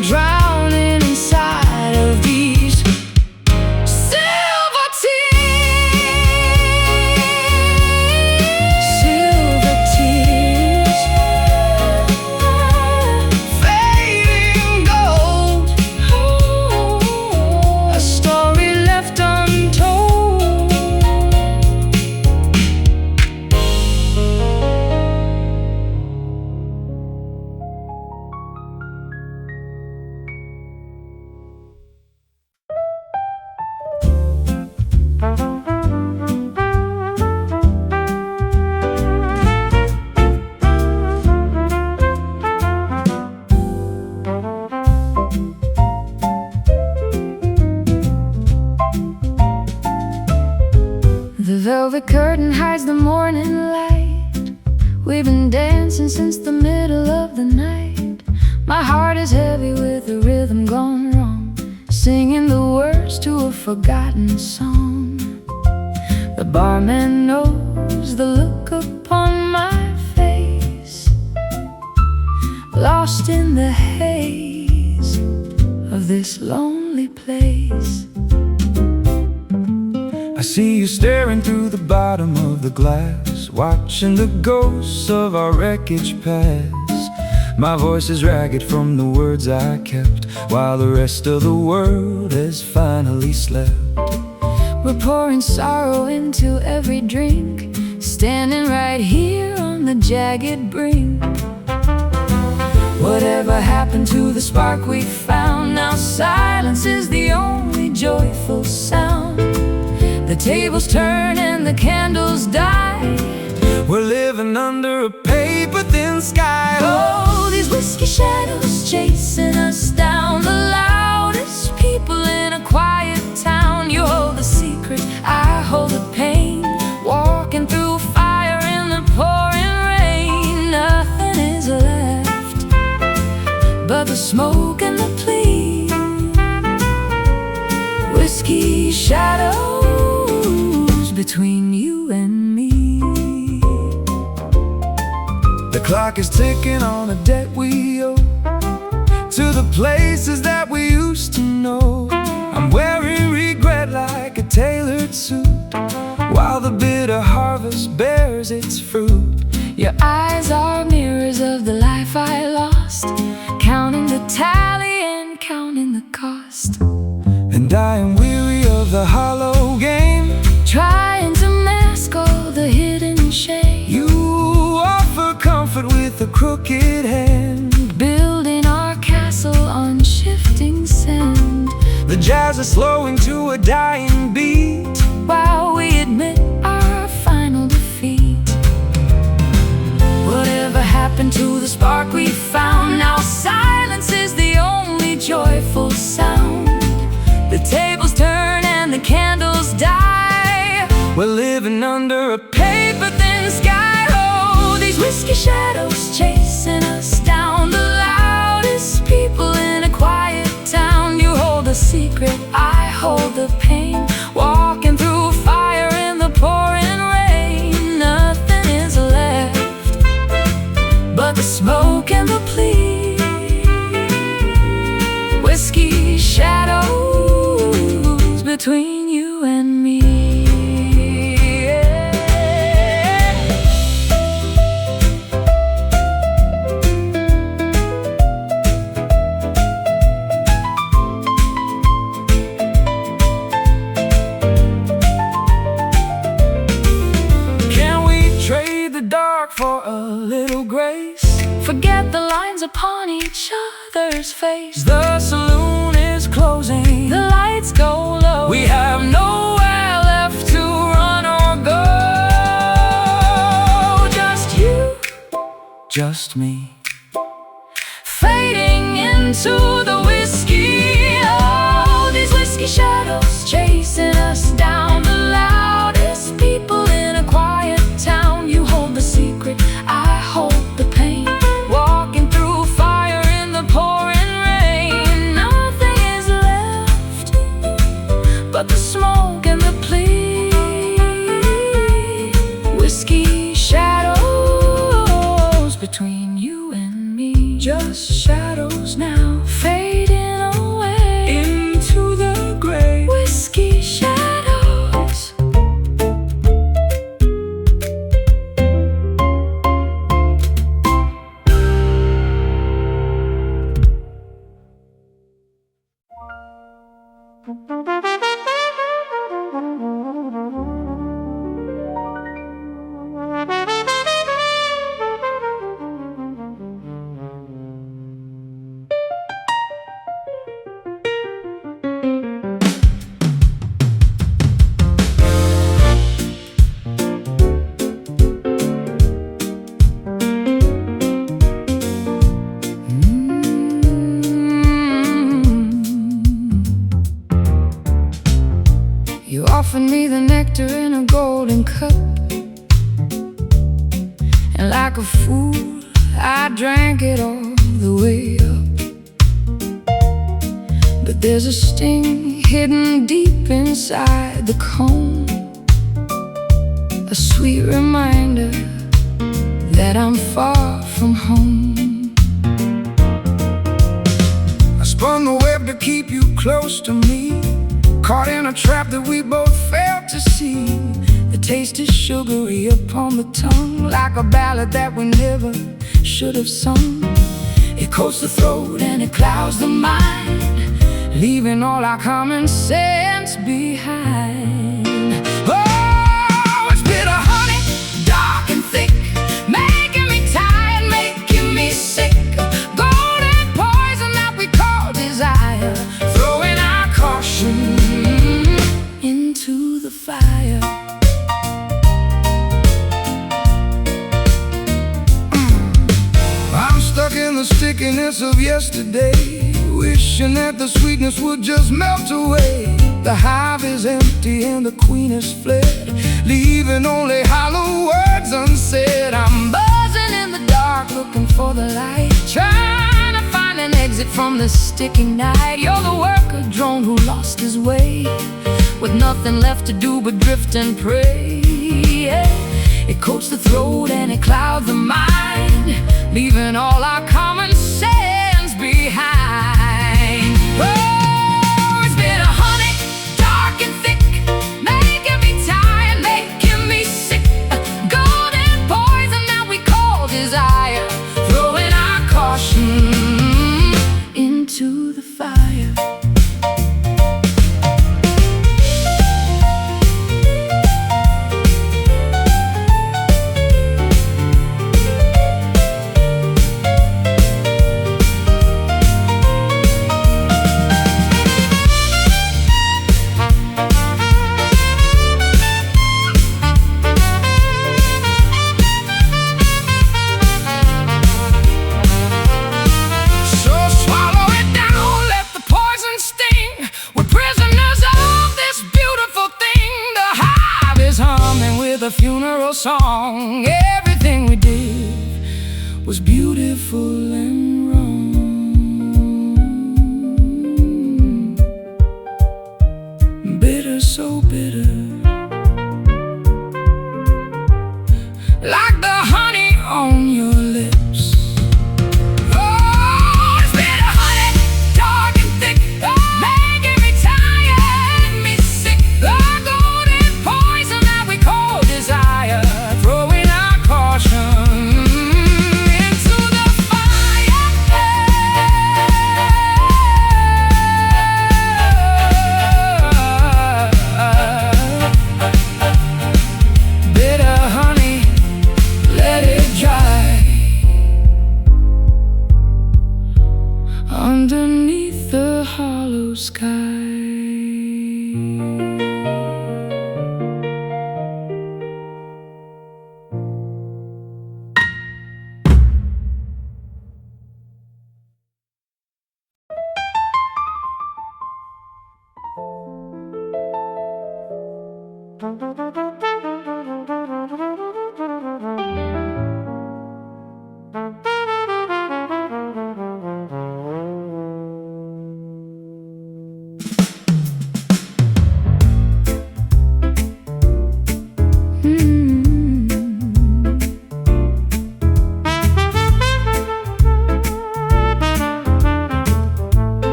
We're drowning inside of these silver tears. Silver tears, fading gold, a story left untold. The velvet curtain hides the morning light. We've been dancing since the middle of the night. My heart is heavy with the rhythm gone wrong, singing the words to a forgotten song. The barman knows the look upon my face, lost in the haze of this lonely place. I see you staring through the bottom of the glass, watching the ghosts of our wreckage pass. My voice is ragged from the words I kept, while the rest of the world has finally slept. We're pouring sorrow into every drink, standing right here on the jagged brink. Whatever happened to the spark we found? Now silence is the only joyful sound. The tables turn and the candles die. We're living under a paper-thin sky. Oh, these whiskey shadows chasing us down. The loudest people in a quiet town. You hold the secret, I hold the pain. Walking through fire in the pouring rain. Nothing is left but the smoke and the plea. Whiskey shadows between you and me. The clock is ticking on a debt we owe to the places that we used to know. I'm wearing regret like a tailored suit, while the bitter harvest bears its fruit. Your eyes are mirrors of the life I lost, counting the tally and counting the cost. And I am weary of the hollow game, trying to mask all the hidden shame. You offer comfort with a crooked hand, building our castle on shifting sand. The jazz is slowing to a dying beat, while we admit our final defeat. Whatever happened to the spark we found? Now silence is the only joyful sound. The tables turn and the candles die. We're living under a paper-thin sky. Oh, these whiskey shadows chasing us down. The loudest people in a quiet town. You hold the secret, I hold the pain. Walking through fire in the pouring rain. Nothing is left but the smoke and the plea. Whiskey shadows between you and me. Can we trade the dark for a little grace? Forget the lines upon each other's face. The saloon is closing, the lights go low. we have nowhere left to run or go. Just you, just me, fading into the whiskey. Oh, these whiskey shadows chasing us down. The loudest people in a quiet town. You hold the secret, I hold the pain. Walking through fire in the pouring rain. Nothing is left but the smoke and the plea. Whiskey shadows between you and me. just shadows now. Fade You offered me the nectar in a golden cup, and like a fool, I drank it all the way up. But there's a sting hidden deep inside the cone, a sweet reminder that I'm far from home. I spun the web to keep you close to me, caught in a trap that we both failed to see. The taste is sugary upon the tongue, like a ballad that we never should have sung. It coats the throat and it clouds the mind, leaving all our common sense behind. Oh, it's bitter honey, dark and thick, making me tired, making me sick. Golden poison that we call desire, throwing our caution into the fire. I'm stuck in the stickiness of yesterday, wishing that the sweetness would just melt away. The hive is empty and the queen has fled, leaving only hollow words unsaid. I'm buzzing in the dark, looking for the light, trying to find an exit from the sticking night. You're the worker drone who lost his way, with nothing left to do but drift and pray. It coats the throat and it clouds the mind, leaving all our common sense behind. Oh, it's bitter honey, dark and thick, making me tired, making me sick. Golden poison that we call desire, throwing our caution into the fire. A funeral song, everything we did was beautiful and wrong. Bitter, so bitter, like the honey on your lips. Oh, it's bitter honey, dark and thick, making me tired, me sick. The golden poison that we call desire, throwing our caution into the fire. Bitter honey, let it dry underneath the hollow sky.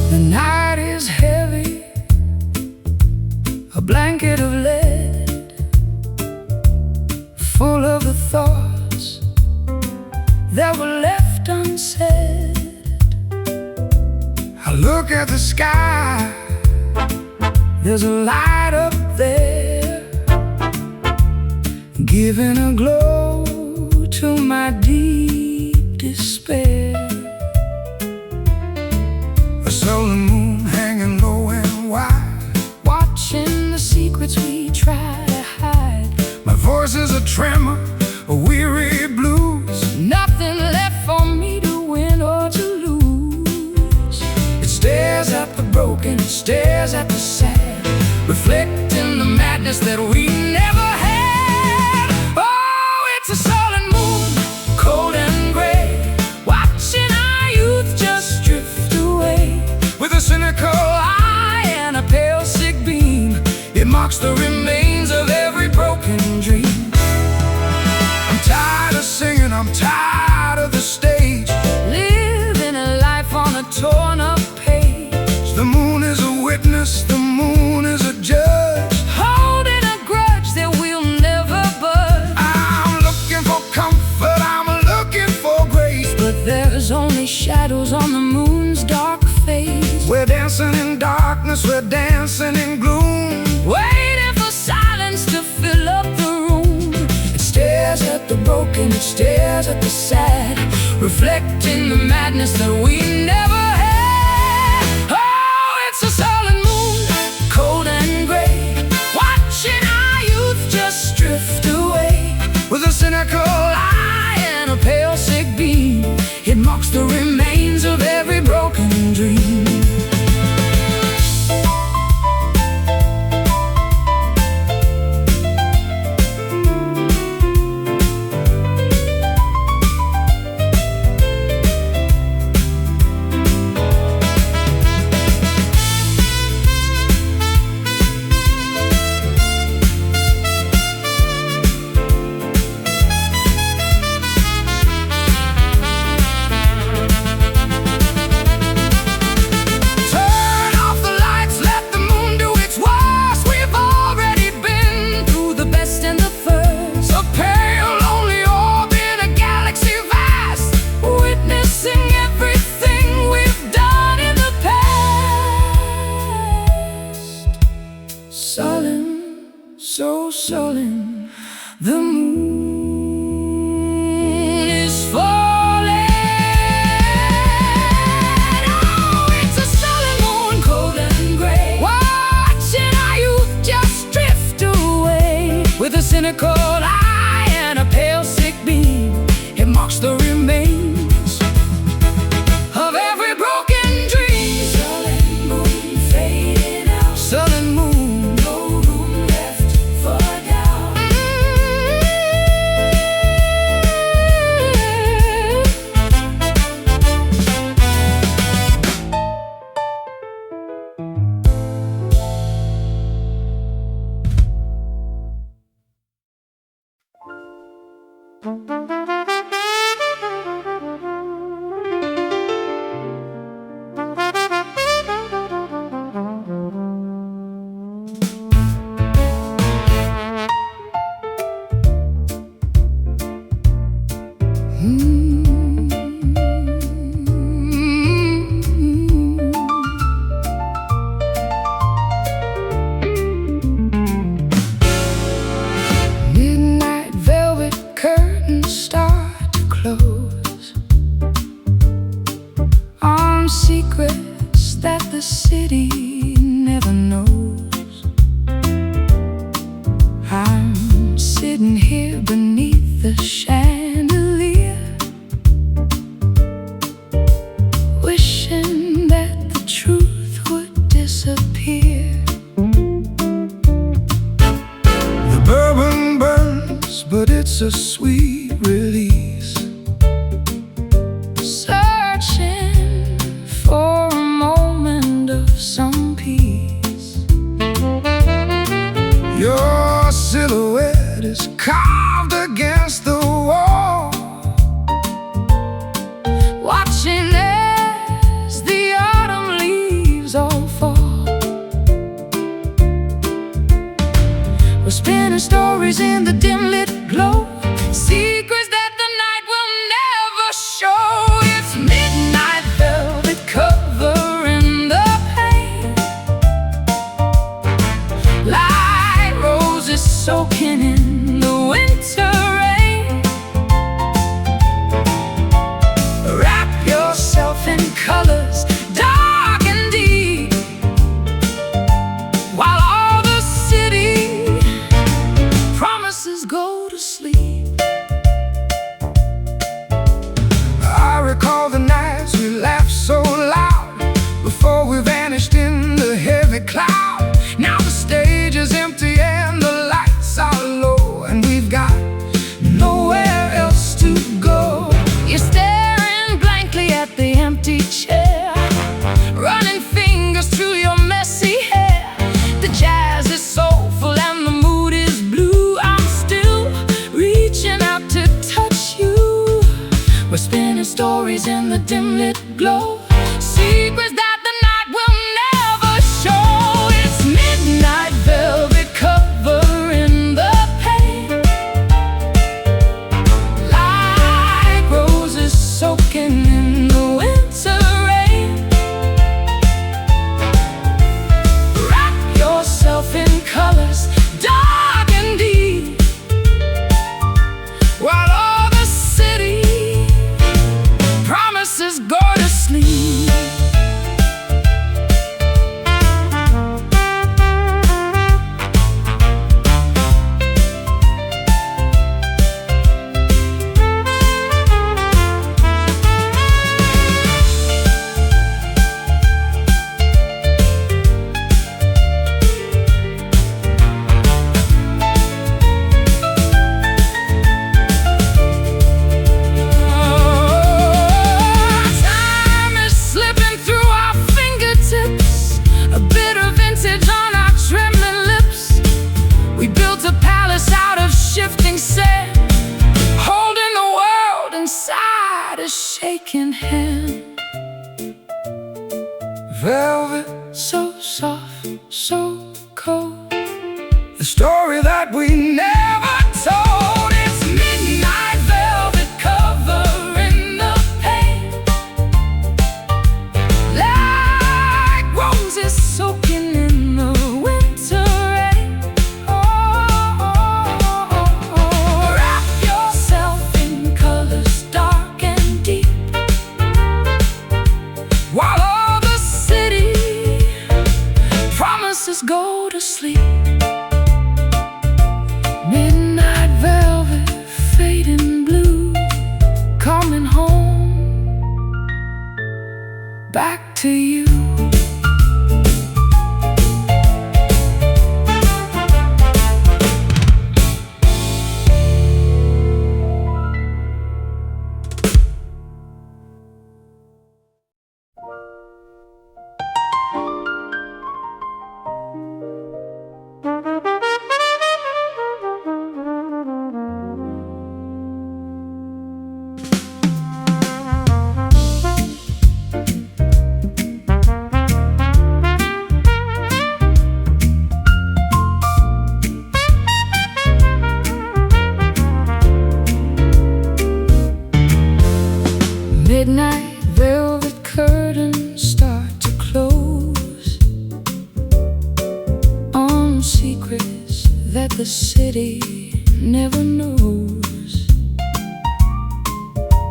The night look at the sky, there's a light up there, giving a glow to my deep despair. A sullen moon hanging low and wide, watching the secrets we try to hide. my voice is a tremor, a weary blues. Nothing left for me to win or to lose. It stares at the broken, it stares at the sad, reflecting the madness that we never had. Oh, it's a sullen moon, cold and gray, watching our youth just drift away. with a cynical eye and a pale sick beam, it mocks the remains of every broken dream. I'm tired of singing, I'm tired of the stage, living a life on a torn up page. the moon is a witness, the moon is a judge, holding a grudge that we'll never budge. I'm looking for comfort, I'm looking for grace, But there's only shadows on the moon's dark face. we're dancing in darkness, we're dancing in gloom. Waiting for silence to fill up the room. It stares at the broken, it stares at the sad, reflecting the madness that we never had. Oh, it's a sullen moon, cold and gray, watching our youth just drift away. with a cynical eye And a pale sick beam, it mocks the remains of every broken dream. Turn off the lights, let the moon do its worst. We've already been through the best and the first, A pale, lonely orb in a galaxy vast, witnessing everything we've done in the past. Sullen, so sullen, the moon is falling. Oh, it's a sullen moon, cold and gray, watching our youth just drift away. with a cynical eye and a pale sick beam, it mocks the remains Of every broken dream. Sullen moon fading out, sullen moon. no room left for doubt. Midnight velvet curtains start to close on secrets that the city never knows. I'm sitting here beneath the chandelier, wishing that the truth would disappear. The bourbon burns, but it's a sweet release. Searching for a moment of some peace. Your silhouette is carved against the wall, Watching as the autumn leaves all fall. We're spinning stories in the dim lit glow, secrets that the night will never show. It's midnight velvet covering empty chair, running fingers through your messy hair. The jazz is soulful and the mood is blue. I'm still reaching out to touch you. We're spinning stories in the dim lit glow, secrets that the night will never show. It's midnight velvet covering the pain, like roses soaking in the winter rain. Wrap yourself in colors dark and deep, while all the city promises go to sleep. Out of shifting sand, holding the world inside a shaking hand. Velvet, so soft, so cold, the story that we never told. It's midnight velvet covering the pain, like roses soaking in the winter rain. Wrap yourself in colors dark and deep, while all the city promises go to sleep. Midnight velvet fading blue, coming home back to you. Midnight velvet curtains start to close on secrets that the city never knows.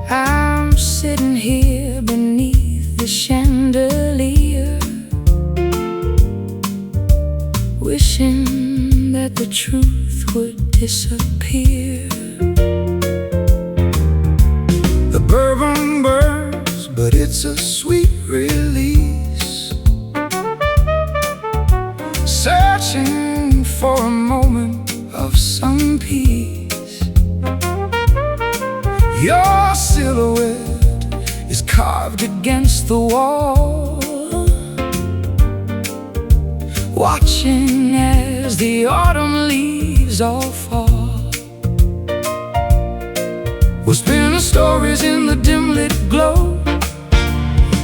I'm sitting here beneath the chandelier, wishing that the truth would disappear. The bourbon burns, but it's a sweet release. Searching for a moment of some peace. Your silhouette is carved against the wall, watching as the autumn leaves all fall. We're spinning stories in the dim lit glow,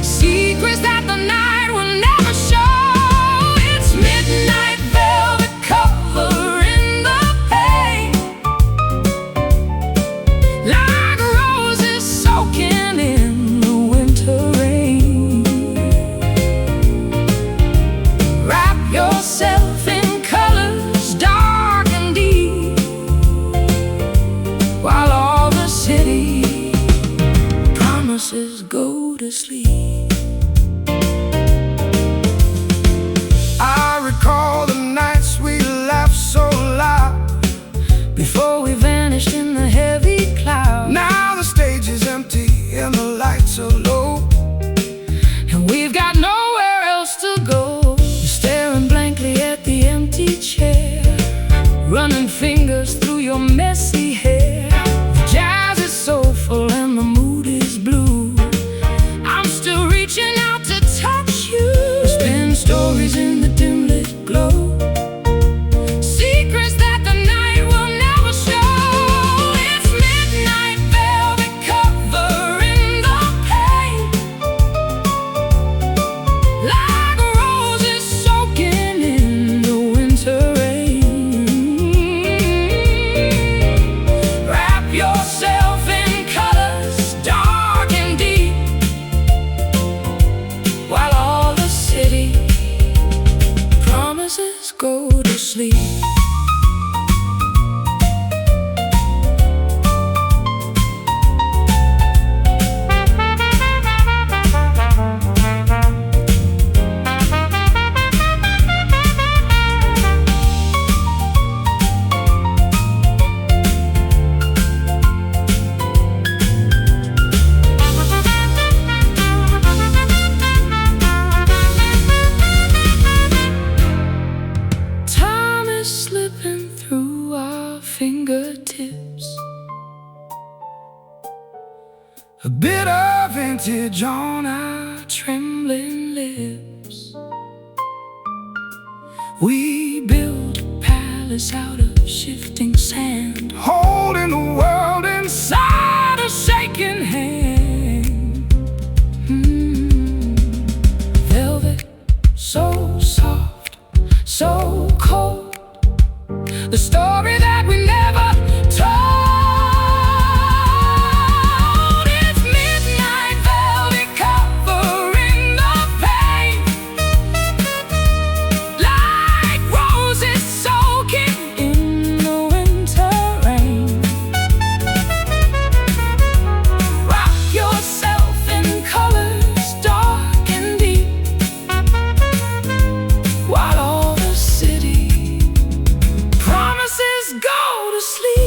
secrets that the night will never show. It's midnight velvet covering the pain, like roses soaking in the winter rain. Wrap yourself in colors dark and deep, while all the city promises go hostage on our trembling lips. We built a palace out of shifting sand, holding the world inside a shaking hand. Velvet, so soft, so cold, the story that we never told. It's midnight velvet covering the pain, like roses soaking in the winter rain. Rock yourself in colors dark and deep, while all the city promises go to sleep.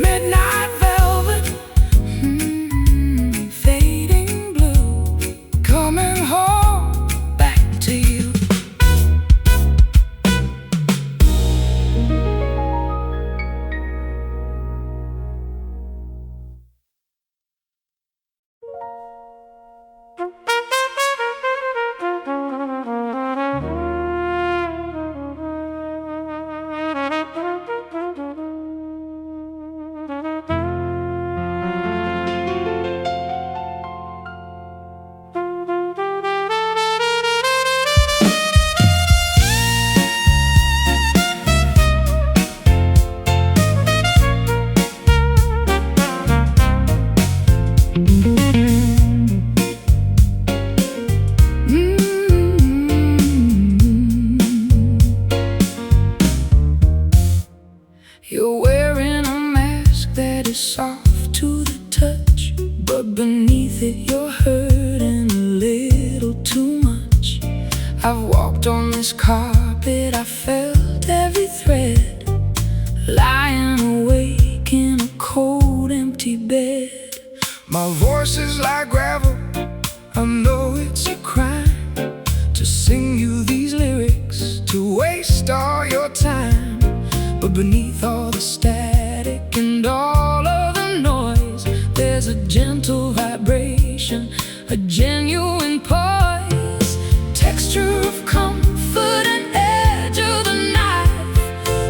Midnight velvet, fading blue, coming home back to you. You're wearing a mask that is soft to the touch, but beneath it you're hurting a little too much. I've walked on this carpet, I felt every thread, lying awake in a cold, empty bed. My voice is like gravel, I know it's a crime to sing you these lyrics, to waste all your time. But beneath all the static and all of the noise, there's a gentle vibration, a genuine poise, texture of comfort and edge of the knife,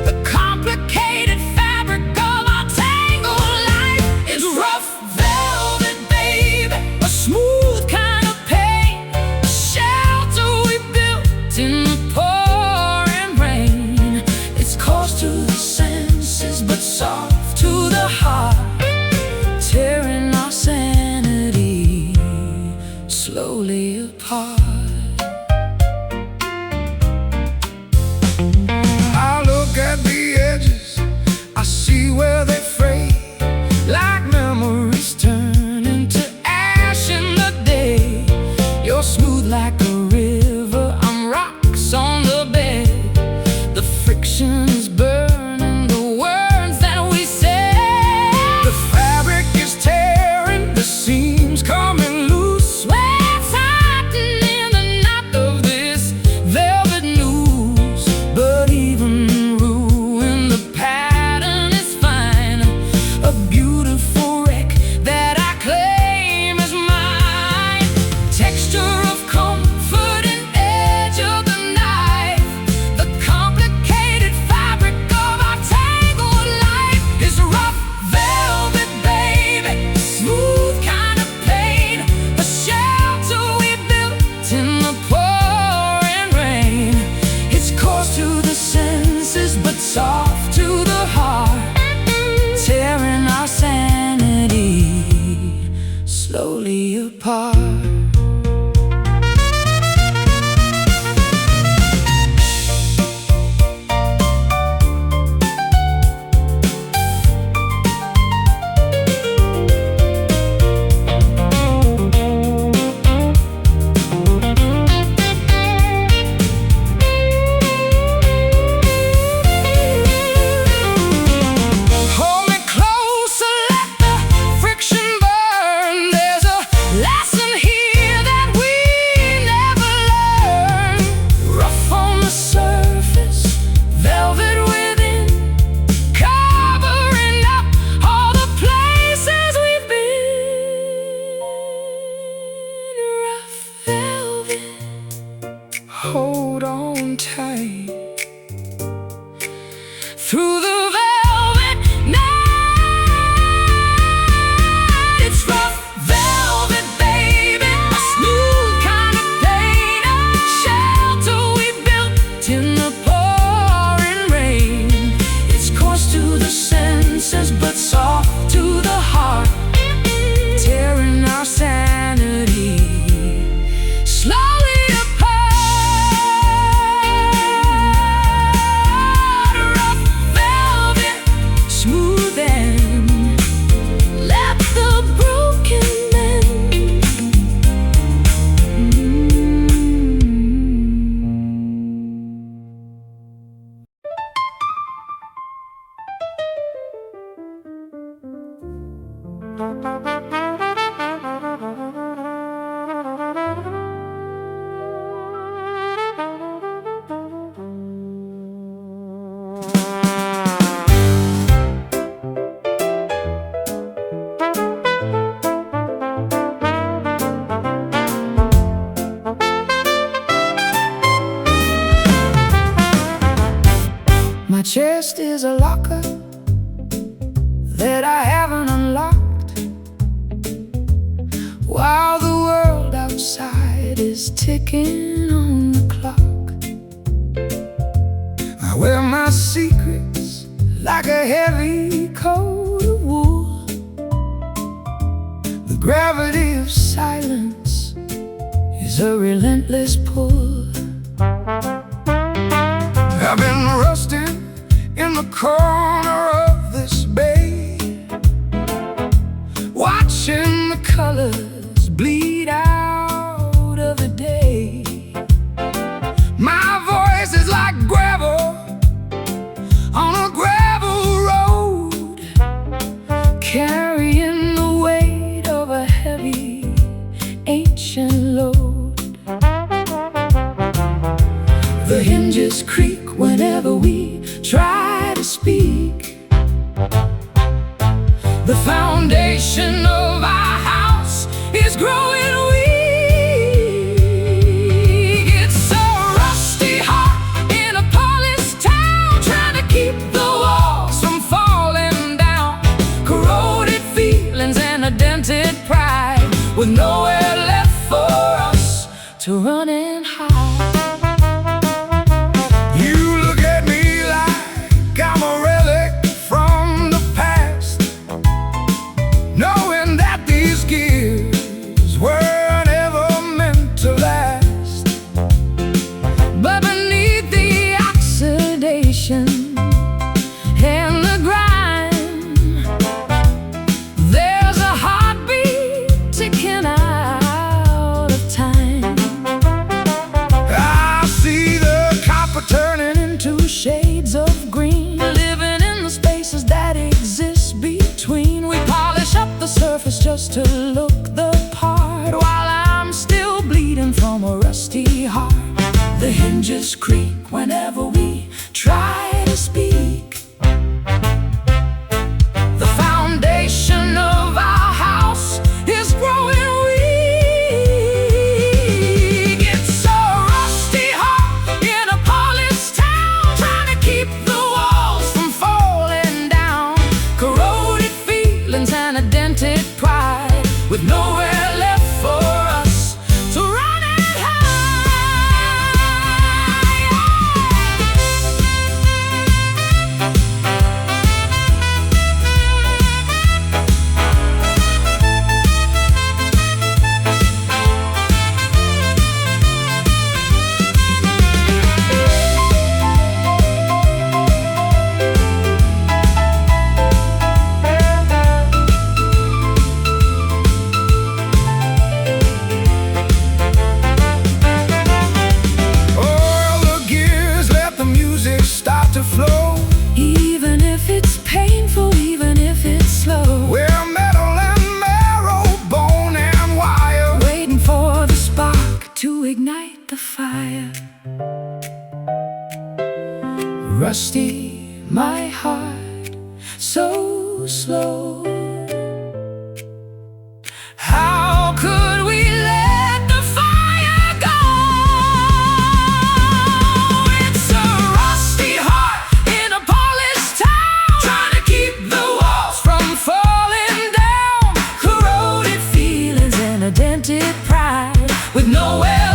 the complicated fabric of our tangled life. It's rough velvet, baby, a smooth kind of pain, a shelter we built in the pouring rain. It's close to the senses, but soft to the heart, tearing our sanity slowly apart. I look at the edges, I see where they fray, like memories turn into ash in the day. You're smooth like a river, I'm rocks on the bed. The friction is burning the words that we say. The fabric is tearing, the seams coming loose. Sweat's tightening the knot of this velvet noose. But even ruin, the pattern is fine, a beautiful wreck that I claim as mine. Texture of comfort and edge of the knife, the complicated fabric of our tangled life is rough velvet, baby, smooth kind of pain, a shelter we built in the pouring rain. It's coarse to the senses, but soft to the heart, tearing our sanity slowly apart. Hold me closer, let the friction burn. There's a lesson here. chest is a locker that I haven't unlocked, while the world outside is ticking on the clock. I wear my secrets like a heavy coat of wool. The gravity of silence is a relentless pull. I've been rusting in the corner of this bay, watching the colors bleed out of the day. My voice is like gravel on a gravel road, carrying the weight of a heavy ancient load. The hinges creak whenever we try to speak. The foundation of our house is growing weak. It's a rusty heart in a polished town, trying to keep the walls from falling down. Corroded feelings and a dented pride, with nowhere left for us to run and hide. And the grind, there's a heartbeat ticking out of time. I see the copper turning into shades of green, living in the spaces that exist between. We polish up the surface just to look the part, while I'm still bleeding from a rusty heart. The hinges creak whenever we try to speak. The foundation of our house is growing weak. It's a rusty heart in a polished town, trying to keep the walls from falling down. Corroded feelings and a dented pride, with nowhere left for us to run and hide. To flow, even if it's painful, even if it's slow. We're metal and marrow, bone and wire, waiting for the spark to ignite the fire. Rusty, my heart, so slow. How could we let the fire go? It's a rusty heart in a polished town, trying to keep the walls from falling down. Corroded feelings and a dented pride, with nowhere